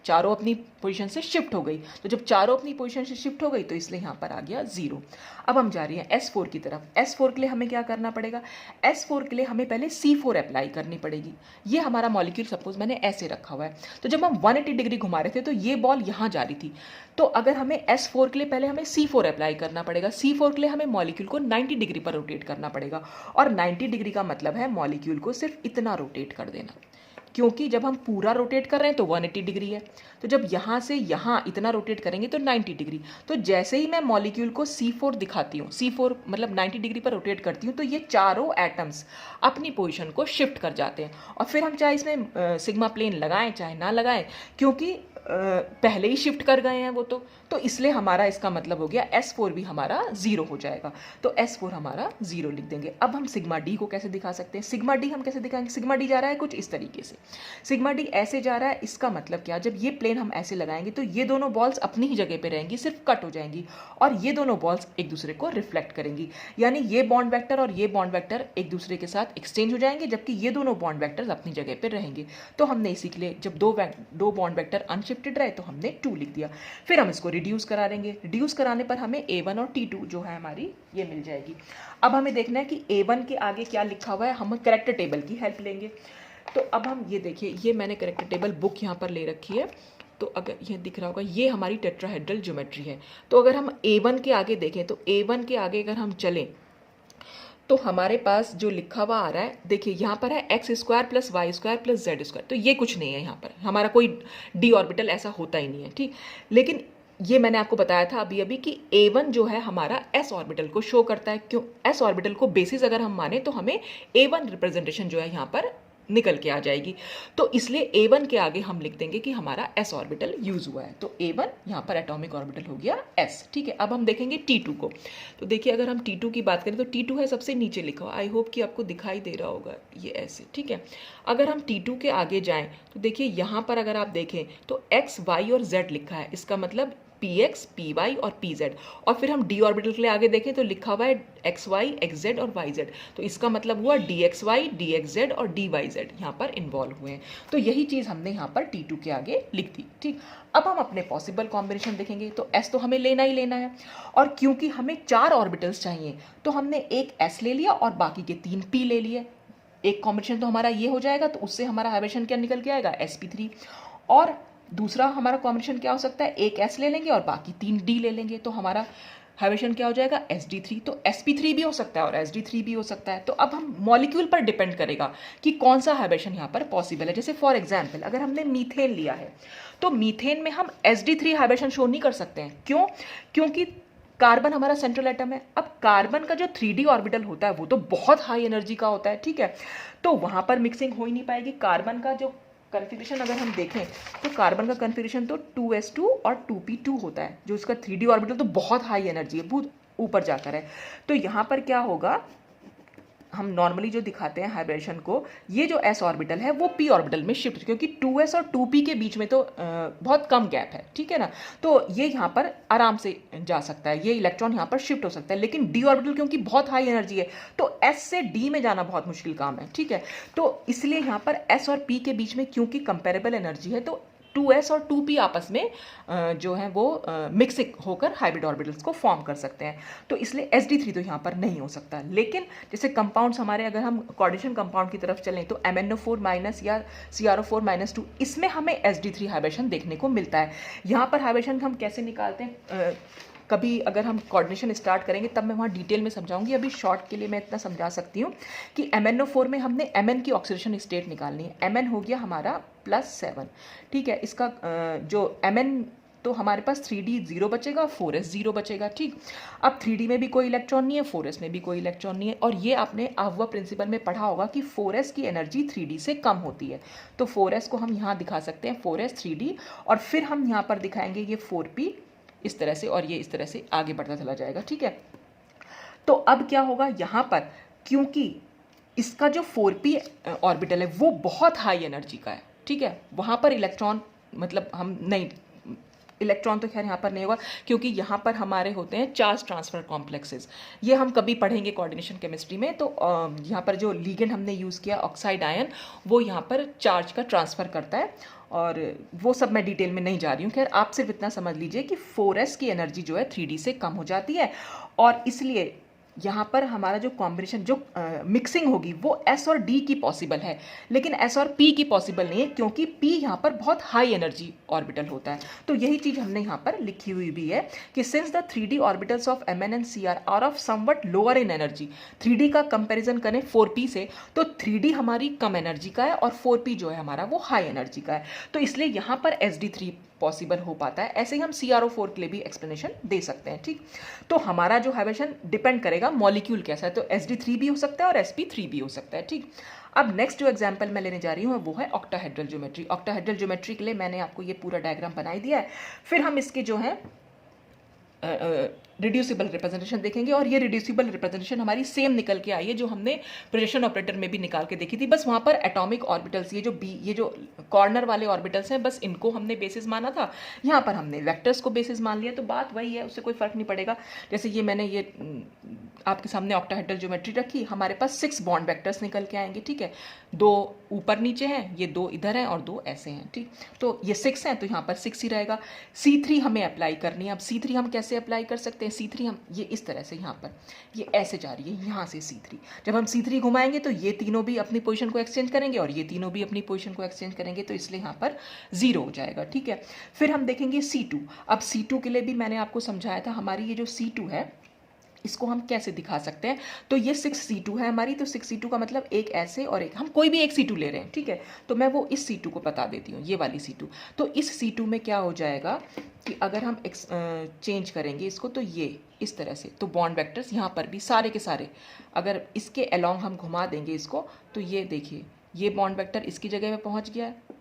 चारों अपनी पोजीशन से शिफ्ट हो गई। तो जब चारों अपनी पोजीशन से शिफ्ट हो गई तो इसलिए यहाँ पर आ गया 0। अब हम जा रही हैं S4 की तरफ। S4 के लिए हमें क्या करना पड़ेगा, S4 के लिए हमें पहले C4 अप्लाई करनी पड़ेगी। ये हमारा मॉलिक्यूल सपोज मैंने ऐसे रखा हुआ है, तो जब हम 180 डिग्री घुमा रहे थे तो ये बॉल यहाँ जा रही थी। तो अगर हमें S4 के लिए पहले हमें C4 अप्लाई करना पड़ेगा। C4 के लिए हमें मॉलिक्यूल को 90 डिग्री पर रोटेट करना पड़ेगा, और 90 डिग्री का मतलब है मॉलिक्यूल को सिर्फ इतना रोटेट कर देना, क्योंकि जब हम पूरा रोटेट कर रहे हैं तो 180 डिग्री है, तो जब यहाँ से यहाँ इतना रोटेट करेंगे तो 90 डिग्री। तो जैसे ही मैं मॉलिक्यूल को C4 दिखाती हूँ, C4 मतलब 90 डिग्री पर रोटेट करती हूँ, तो ये चारों एटम्स अपनी पोजीशन को शिफ्ट कर जाते हैं। और फिर हम चाहे इसमें सिग्मा प्लेन लगाएं चाहे ना लगाएं, क्योंकि पहले ही शिफ्ट कर गए हैं वो, तो इसलिए हमारा इसका मतलब हो गया S4 भी हमारा 0 हो जाएगा। तो S4 हमारा 0 लिख देंगे। अब हम सिग्मा डी को कैसे दिखा सकते हैं, सिग्मा डी हम कैसे दिखाएंगे। सिग्मा डी जा रहा है कुछ इस तरीके से, सिग्मा डी ऐसे जा रहा है। इसका मतलब क्या, जब ये प्लेन हम ऐसे लगाएंगे तो ये दोनों बॉल्स अपनी ही जगह पे रहेंगी, सिर्फ कट हो जाएंगी, और ये दोनों बॉल्स एक दूसरे को रिफ्लेक्ट करेंगी। यानी ये बॉन्ड वेक्टर और ये बॉन्ड वेक्टर एक दूसरे के साथ एक्सचेंज हो जाएंगे, जबकि ये दोनों बॉन्ड वेक्टर्स अपनी जगह पे रहेंगे। तो हमने इसी के लिए, जब दो बॉन्ड वेक्टर अनशिफ्टेड रहे तो हमने 2 लिख दिया। फिर हम इसको रिड्यूस करा देंगे। रिड्यूस कराने पर हमें A1 और T2 जो है हमारी ये मिल जाएगी। अब हमें देखना है कि A1 के आगे क्या लिखा हुआ है, हम करेक्टर टेबल की हेल्प लेंगे। तो अब हम ये देखिए, ये मैंने करेक्टर टेबल बुक यहाँ पर ले रखी है, तो अगर ये दिख रहा होगा, ये हमारी टेट्राहेड्रल ज्योमेट्री है। तो अगर हम A1 के आगे देखें, तो A1 के आगे अगर हम चलें तो हमारे पास जो लिखा हुआ आ रहा है, देखिए यहाँ पर है x² + y² + z²। तो ये कुछ नहीं है, यहाँ पर हमारा कोई d ऑर्बिटल ऐसा होता ही नहीं है, ठीक। लेकिन ये मैंने आपको बताया था अभी अभी कि A1 जो है हमारा s ऑर्बिटल को शो करता है। क्यों, s ऑर्बिटल को बेसिस अगर हम माने तो हमें A1 रिप्रेजेंटेशन जो है यहाँ पर निकल के आ जाएगी। तो इसलिए A1 के आगे हम लिख देंगे कि हमारा s ऑर्बिटल यूज हुआ है। तो A1 यहाँ पर एटॉमिक ऑर्बिटल हो गया s, ठीक है। अब हम देखेंगे T2 को। तो देखिए अगर हम T2 की बात करें तो T2 है सबसे नीचे लिखा हुआ, आई होप कि आपको दिखाई दे रहा होगा, ये ऐसे, ठीक है। अगर हम T2 के आगे जाएं तो देखिए यहाँ पर अगर आप देखें तो x, y और z लिखा है। इसका मतलब पी एक्स, पी वाई और पी जेड। और फिर हम डी ऑर्बिटल के लिए आगे देखें तो लिखा हुआ है एक्स वाई, एक्स जेड और वाई जेड। तो इसका मतलब हुआ d x y, d x z और डी वाई जेड यहाँ पर इन्वॉल्व हुए हैं। तो यही चीज़ हमने यहाँ पर T2 के आगे लिख दी। ठीक, अब हम अपने पॉसिबल कॉम्बिनेशन देखेंगे। तो S तो हमें लेना ही लेना है, और क्योंकि हमें 4 ऑर्बिटल्स चाहिए तो हमने एक S ले लिया और बाकी के 3 P ले लिए। एक कॉम्बिनेशन तो हमारा ये हो जाएगा, तो उससे हमारा हाइब्रिडेशन क्या निकल के आएगा, sp3। और दूसरा हमारा कॉम्बिनेशन क्या हो सकता है, एक S ले लेंगे और बाकी 3 D ले लेंगे, तो हमारा हाइब्रिडेशन क्या हो जाएगा, sd3। तो sp3 भी हो सकता है और sd3 भी हो सकता है। तो अब हम मॉलिक्यूल पर डिपेंड करेगा कि कौन सा हाइब्रिडेशन यहाँ पर पॉसिबल है। जैसे फॉर एग्जांपल अगर हमने मीथेन लिया है तो मीथेन में हम sd3 हाइब्रिडेशन शो नहीं कर सकते हैं। क्यों? क्योंकि कार्बन हमारा सेंट्रल एटम है। अब कार्बन का जो 3D ऑर्बिटल होता है वो तो बहुत हाई एनर्जी का होता है, ठीक है, तो वहाँ पर मिक्सिंग हो ही नहीं पाएगी। कार्बन का जो कन्फिग्रेशन अगर हम देखें तो कार्बन का कन्फिग्रेशन तो 2s2 और 2p2 होता है, जो इसका 3D ऑर्बिटल तो बहुत हाई एनर्जी है, बहुत ऊपर जाकर है। तो यहाँ पर क्या होगा, हम नॉर्मली जो दिखाते हैं हाइब्रिडेशन को, ये जो s ऑर्बिटल है वो p ऑर्बिटल में शिफ्ट, क्योंकि 2s और 2p के बीच में तो बहुत कम गैप है, ठीक है ना, तो ये यहाँ पर आराम से जा सकता है, ये इलेक्ट्रॉन यहाँ पर शिफ्ट हो सकता है। लेकिन d ऑर्बिटल क्योंकि बहुत हाई एनर्जी है तो s से d में जाना बहुत मुश्किल काम है, ठीक है, तो इसलिए यहाँ पर s और p के बीच में क्योंकि कंपेरेबल एनर्जी है तो 2s और 2p आपस में जो है वो मिक्सिंग होकर हाइब्रिड ऑर्बिटल्स को फॉर्म कर सकते हैं। तो इसलिए sd3 तो यहाँ पर नहीं हो सकता। लेकिन जैसे कंपाउंड्स हमारे, अगर हम कोऑर्डिनेशन कंपाउंड की तरफ चलें तो MnO4 माइनस या CrO4 माइनस 2, इसमें हमें sd3 हाइब्रिडेशन देखने को मिलता है। यहाँ पर हाइब्रिडेशन हम कैसे निकालते हैं, कभी अगर हम कोऑर्डिनेशन स्टार्ट करेंगे तब मैं वहाँ डिटेल में समझाऊंगी। अभी शॉर्ट के लिए मैं इतना समझा सकती हूँ कि MnO4 में हमने Mn की ऑक्सीडेशन स्टेट निकालनी है। Mn हो गया हमारा +7, ठीक है, इसका जो Mn तो हमारे पास 3d 0 बचेगा, 4s 0 बचेगा, ठीक। अब 3d में भी कोई इलेक्ट्रॉन नहीं है, 4s में भी कोई इलेक्ट्रॉन नहीं है, और ये आपने आहुआ प्रिंसिपल में पढ़ा होगा कि 4s की एनर्जी 3d से कम होती है। तो 4s को हम यहाँ दिखा सकते हैं 4s 3d, और फिर हम यहाँ पर दिखाएंगे ये 4p इस तरह से, और ये इस तरह से आगे बढ़ता चला जाएगा, ठीक है। तो अब क्या होगा यहाँ पर, क्योंकि इसका जो 4p ऑर्बिटल है वो बहुत हाई एनर्जी का है, ठीक है, वहाँ पर इलेक्ट्रॉन मतलब हम नहीं, इलेक्ट्रॉन तो खैर यहाँ पर नहीं होगा क्योंकि यहाँ पर हमारे होते हैं चार्ज ट्रांसफर कॉम्प्लेक्सेस, ये हम कभी पढ़ेंगे कोऑर्डिनेशन केमिस्ट्री में। तो यहाँ पर जो लीगेंड हमने यूज़ किया ऑक्साइड आयन, वो यहाँ पर चार्ज का ट्रांसफ़र करता है, और वो सब मैं डिटेल में नहीं जा रही हूँ। खैर आप सिर्फ इतना समझ लीजिए कि 4s की एनर्जी जो है 3d से कम हो जाती है, और इसलिए यहाँ पर हमारा जो कॉम्बिनेशन जो मिक्सिंग होगी वो s और d की पॉसिबल है, लेकिन s और p की पॉसिबल नहीं है क्योंकि p यहाँ पर बहुत हाई एनर्जी ऑर्बिटल होता है। तो यही चीज़ हमने यहाँ पर लिखी हुई भी है कि since the 3d orbitals of Mn and Cr are of somewhat lower in energy, 3d का कंपैरिजन करें 4p से तो 3d हमारी कम एनर्जी का है और 4p जो है हमारा वो हाई एनर्जी का है, तो इसलिए यहाँ पर sd3 पॉसिबल हो पाता है। ऐसे ही हम CrO4 के लिए भी एक्सप्लेनेशन दे सकते हैं, ठीक। तो हमारा जो हाइब्रिडेशन डिपेंड करेगा मॉलिक्यूल कैसा है, तो sd3 भी हो सकता है और sp3 भी हो सकता है, ठीक। अब नेक्स्ट जो एग्जांपल मैं लेने जा रही हूँ वो है ऑक्टाहेड्रल ज्योमेट्री। ऑक्टाहेड्रल ज्योमेट्री के लिए मैंने आपको ये पूरा डायग्राम बना ही दिया है। फिर हम इसके जो है रिड्यूसिबल रिप्रेजेंटेशन देखेंगे, और ये रिड्यूसिबल रिप्रेजेंटेशन हमारी सेम निकल के आई है जो हमने प्रोजेक्शन ऑपरेटर में भी निकाल के देखी थी। बस वहाँ पर एटॉमिक ऑर्बिटल्स, ये जो कॉर्नर वाले ऑर्बिटल्स हैं, बस इनको हमने बेसिस माना था। यहाँ पर हमने वेक्टर्स को बेसिस मान लिया, तो बात वही है, उससे कोई फर्क नहीं पड़ेगा। जैसे ये मैंने ये आपके सामने ऑक्टाहेड्रल ज्योमेट्री रखी, हमारे पास 6 बॉन्ड वेक्टर्स निकल के आएंगे, ठीक है, 2 ऊपर नीचे हैं, ये 2 इधर हैं और 2 ऐसे हैं, ठीक। तो ये 6 हैं तो यहाँ पर 6 ही रहेगा। C3 हमें अप्लाई करनी है। अब C3 हम कैसे अप्लाई कर सकते हैं, C3 हम ये इस तरह से, यहाँ पर ये ऐसे जा रही है यहाँ से C3, जब हम C3 घुमाएंगे तो ये तीनों भी अपनी पोजीशन को एक्सचेंज करेंगे और ये तीनों भी अपनी पोजीशन को एक्सचेंज करेंगे, तो इसलिए यहाँ पर 0 हो जाएगा, ठीक है। फिर हम देखेंगे C2। अब C2 के लिए भी मैंने आपको समझाया था, हमारी ये जो C2 है इसको हम कैसे दिखा सकते हैं, तो ये 6C2 है हमारी, तो 6C2 का मतलब एक ऐसे और एक, हम कोई भी एक C2 ले रहे हैं, ठीक है, तो मैं वो इस C2 को बता देती हूँ, ये वाली C2। तो इस C2 में क्या हो जाएगा कि अगर हम चेंज करेंगे इसको तो ये इस तरह से, तो बॉन्ड वेक्टर्स यहाँ पर भी सारे के सारे अगर इसके अलोंग हम घुमा देंगे इसको, तो ये देखिए ये बॉन्ड वेक्टर इसकी जगह पे पहुँच गया है,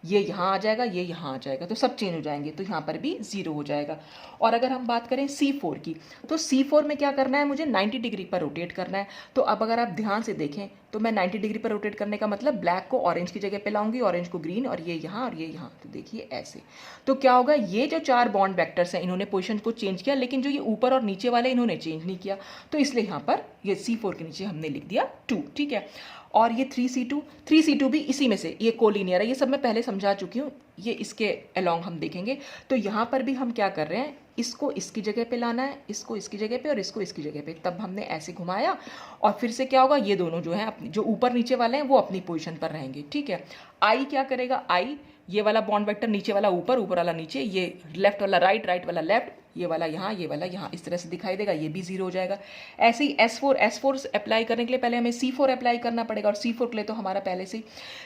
ये यहाँ आ जाएगा, ये यहाँ आ जाएगा, तो सब चेंज हो जाएंगे, तो यहाँ पर भी 0 हो जाएगा। और अगर हम बात करें C4 की, तो C4 में क्या करना है, मुझे 90 डिग्री पर रोटेट करना है। तो अब अगर आप ध्यान से देखें तो मैं 90 डिग्री पर रोटेट करने का मतलब ब्लैक को ऑरेंज की जगह पे लाऊंगी, ऑरेंज को ग्रीन, और ये यहाँ और ये यहाँ। तो देखिए ऐसे। तो क्या होगा, ये जो 4 बॉन्ड वेक्टर्स हैं इन्होंने पोजीशन को चेंज किया, लेकिन जो ये ऊपर और नीचे वाले इन्होंने चेंज नहीं किया। तो इसलिए यहाँ पर ये C4 के नीचे हमने लिख दिया 2, ठीक है। और ये 3C2 भी इसी में से, ये कोलिनियर है, ये सब मैं पहले समझा चुकी हूँ, ये इसके अलोंग हम देखेंगे। तो यहाँ पर भी हम क्या कर रहे हैं, इसको इसकी जगह पे लाना है, इसको इसकी जगह पे और इसको इसकी जगह पे। तब हमने ऐसे घुमाया और फिर से क्या होगा, ये दोनों जो हैं अपनी, जो ऊपर नीचे वाले हैं वो अपनी पोजीशन पर रहेंगे, ठीक है। आई क्या करेगा, आई ये वाला बॉन्ड वेक्टर नीचे वाला ऊपर, ऊपर वाला नीचे, ये लेफ्ट वाला राइट, राइट वाला लेफ्ट, ये वाला यहाँ, ये वाला यहाँ, इस तरह से दिखाई देगा, ये भी 0 हो जाएगा। ऐसे ही S4 अप्लाई करने के लिए पहले हमें C4 अप्लाई करना पड़ेगा, और C4 के लिए तो हमारा पहले से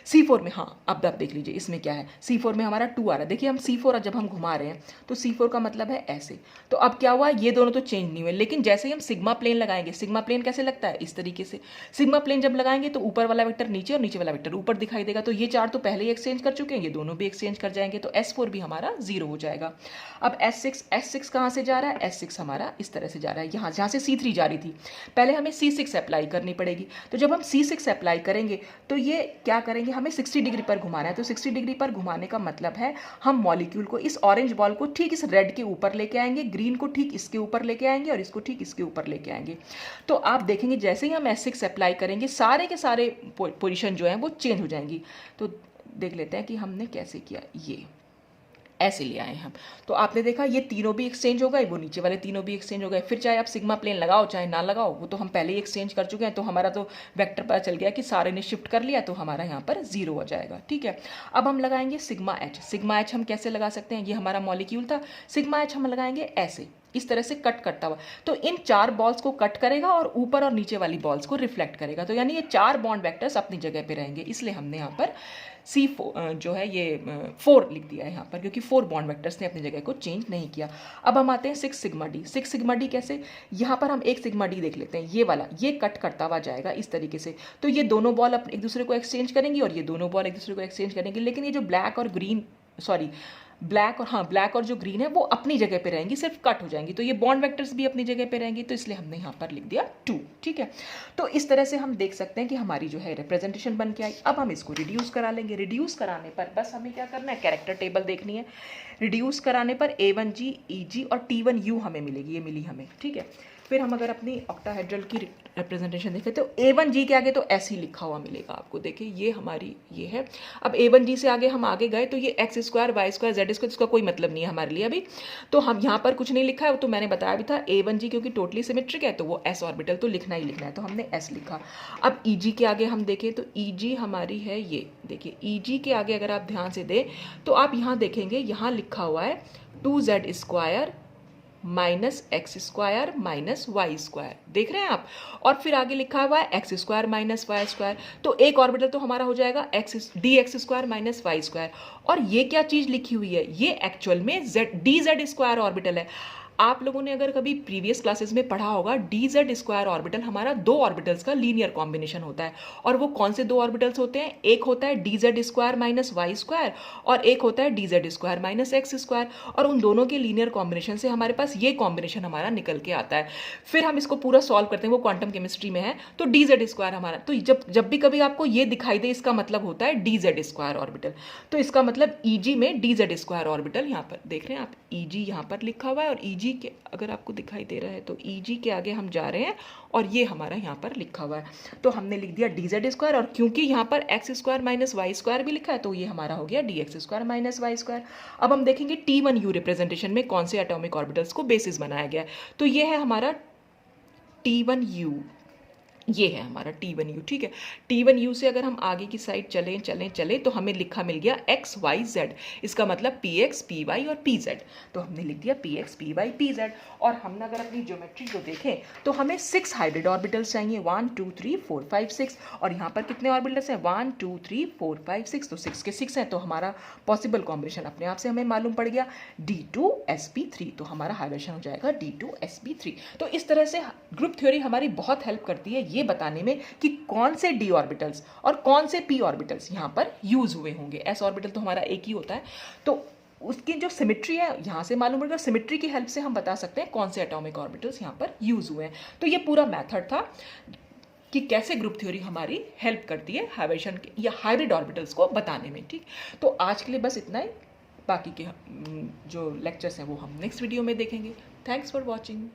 C4 में, हाँ अब देख लीजिए इसमें क्या है, C4 में हमारा 2 आ रहा है। देखिए हम C4 जब हम घुमा रहे हैं तो C4 का मतलब है ऐसे। तो अब क्या हुआ, ये दोनों तो चेंज नहीं हुए, लेकिन जैसे ही हम सिग्मा प्लेन लगाएंगे, सिग्मा प्लेन कैसे लगता है, इस तरीके से। सिग्मा प्लेन जब लगाएंगे तो ऊपर वाला वेक्टर नीचे और नीचे वाला वेक्टर ऊपर दिखाई देगा। तो ये 4 तो पहले ही एक्सचेंज कर चुके हैं, ये दोनों भी एक्सचेंज कर जाएंगे, तो S4 भी हमारा 0 हो जाएगा। अब S6 कहाँ से जा रहा है, S6 हमारा इस तरह से जा रहा है, यहाँ जहाँ से C3 जा रही थी, पहले हमें C6 अप्लाई करनी पड़ेगी। तो जब हम C6 अप्लाई करेंगे तो ये क्या करेंगे, हमें 60 डिग्री पर घुमाना है। तो 60 डिग्री पर घुमाने का मतलब है हम मॉलिक्यूल को, इस ऑरेंज बॉल को ठीक इस रेड के ऊपर लेके आएंगे, ग्रीन को ठीक इसके ऊपर लेके आएंगे और इसको ठीक इसके ऊपर लेके आएंगे। तो आप देखेंगे जैसे ही हम S6 अप्लाई करेंगे सारे के सारे पोजीशन जो हैं वो चेंज हो जाएंगी। तो देख लेते हैं कि हमने कैसे किया, ये ऐसे ले आए हम। तो आपने देखा ये तीनों भी एक्सचेंज हो गए, वो नीचे वाले तीनों भी एक्सचेंज हो गए। फिर चाहे आप सिग्मा प्लेन लगाओ चाहे ना लगाओ, वो तो हम पहले ही एक्सचेंज कर चुके हैं। तो हमारा तो वेक्टर पता चल गया कि सारे ने शिफ्ट कर लिया, तो हमारा यहाँ पर 0 हो जाएगा, ठीक है। अब हम लगाएंगे सिग्मा एच। सिग्मा एच हम कैसे लगा सकते हैं, ये हमारा मॉलिक्यूल था, सिग्मा एच हम लगाएंगे ऐसे, इस तरह से कट करता हुआ। तो इन 4 बॉल्स को कट करेगा और ऊपर और नीचे वाली बॉल्स को रिफ्लेक्ट करेगा। तो यानी ये 4 बॉन्ड वेक्टर्स अपनी जगह पे रहेंगे, इसलिए हमने यहाँ पर C4 जो है ये 4 लिख दिया है यहाँ पर, क्योंकि 4 बॉन्ड वेक्टर्स ने अपनी जगह को चेंज नहीं किया। अब हम आते हैं 6 सिग्मा डी। 6 सिग्मा डी कैसे, यहाँ पर हम एक सिग्मा डी देख लेते हैं, ये वाला, ये कट करता हुआ जाएगा इस तरीके से। तो ये दोनों बॉल एक दूसरे को एक्सचेंज करेंगी और ये दोनों बॉल एक दूसरे को एक्सचेंज करेंगी, लेकिन ये जो ब्लैक और जो ग्रीन है वो अपनी जगह पे रहेंगी, सिर्फ कट हो जाएंगी। तो ये बॉन्ड वेक्टर्स भी अपनी जगह पे रहेंगी, तो इसलिए हमने यहाँ पर लिख दिया 2, ठीक है। तो इस तरह से हम देख सकते हैं कि हमारी जो है रिप्रेजेंटेशन बन के आई। अब हम इसको रिड्यूस करा लेंगे। रिड्यूस कराने पर बस हमें क्या करना है, कैरेक्टर टेबल देखनी है। रिड्यूस कराने पर A1G, EG और T1U हमें मिलेगी, ये मिली हमें, ठीक है। फिर हम अगर अपनी ऑक्टाहेड्रल की रिप्रेजेंटेशन देखें तो A1G के आगे तो ऐसे ही लिखा हुआ मिलेगा आपको। देखिए ये हमारी ये है। अब A1G से आगे हम आगे गए तो ये x square y square z square, इसका कोई मतलब नहीं है हमारे लिए अभी। तो हम यहाँ पर कुछ नहीं लिखा है, तो मैंने बताया भी था A1G क्योंकि टोटली सिमेट्रिक है तो वो s ऑर्बिटल तो लिखना ही लिखना है, तो हमने s लिखा। अब EG के आगे हम देखें तो EG हमारी है ये, देखिए EG के आगे अगर आप ध्यान से दें तो आप यहाँ देखेंगे, यहाँ लिखा हुआ है 2z square minus x square minus y square, देख रहे हैं आप। और फिर आगे लिखा हुआ है x square minus y square. तो एक ऑर्बिटल तो हमारा हो जाएगा d x square minus y square. और ये क्या चीज लिखी हुई है, ये एक्चुअल में डी जेड स्क्वायर ऑर्बिटल है। आप लोगों ने अगर कभी प्रीवियस क्लासेस में पढ़ा होगा, डी जेड स्क्वायर ऑर्बिटल हमारा 2 ऑर्बिटल्स का लीनियर कॉम्बिनेशन होता है। और वो कौन से 2 ऑर्बिटल्स होते हैं, एक होता है d z square minus y square और एक होता है d z square minus x square. और उन दोनों के लीनियर कॉम्बिनेशन से हमारे पास ये कॉम्बिनेशन हमारा निकल के आता है। फिर हम इसको पूरा सॉल्व करते हैं, वो क्वांटम केमिस्ट्री में है। तो डी जेड स्क्वायर हमारा, तो जब भी कभी आपको ये दिखाई दे इसका मतलब होता है डी जेड स्क्वायर ऑर्बिटल। तो इसका मतलब ईजी में डी जेड स्क्वायर ऑर्बिटल, यहाँ पर देख रहे हैं आप ईजी यहाँ पर लिखा हुआ है। और ईजी के अगर आपको दिखाई दे रहा है तो EG के आगे हम जा रहे हैं और ये हमारा यहाँ पर लिखा हुआ है। तो हमने लिख दिया डी जेड स्क्वायर, और क्योंकि यहाँ पर x square minus y square भी लिखा है तो ये हमारा हो गया d x square minus y square. अब हम देखेंगे T1U रिप्रेजेंटेशन में कौन से एटॉमिक ऑर्बिटल्स को बेसिस बनाया गया है। तो ये है हमारा T1U, ये है हमारा T1U, ठीक है। T1U से अगर हम आगे की साइड चले तो हमें लिखा मिल गया x y z, इसका मतलब px py और pz। तो हमने लिख दिया px py pz। और हमने अगर अपनी ज्योमेट्री को देखें तो हमें 6 हाइब्रिड ऑर्बिटल्स चाहिए, 1 2 3 4 5 6। और यहाँ पर कितने ऑर्बिटल्स हैं, 1 2 3 4 5 6। तो 6 के 6 हैं, तो हमारा पॉसिबल कॉम्बिनेशन अपने आप से हमें मालूम पड़ गया D2sp3। तो हमारा हाइब्रिडेशन हो जाएगा D2sp3। तो इस तरह से ग्रुप थ्योरी हमारी बहुत हेल्प करती है ये बताने में कि कौन से d ऑर्बिटल्स और कौन से p ऑर्बिटल्स यहाँ पर यूज हुए होंगे। s ऑर्बिटल तो हमारा एक ही होता है, तो उसकी जो सिमेट्री है यहाँ से मालूम पड़ेगा। सिमेट्री की हेल्प से हम बता सकते हैं कौन से एटॉमिक ऑर्बिटल्स यहाँ पर यूज हुए हैं। तो ये पूरा मेथड था कि कैसे ग्रुप थ्योरी हमारी हेल्प करती है हाइब्रिडेशन या हाइब्रिड ऑर्बिटल्स को बताने में। ठीक, तो आज के लिए बस इतना ही। बाकी के जो लेक्चर्स हैं वो हम नेक्स्ट वीडियो में देखेंगे। Thanks for watching.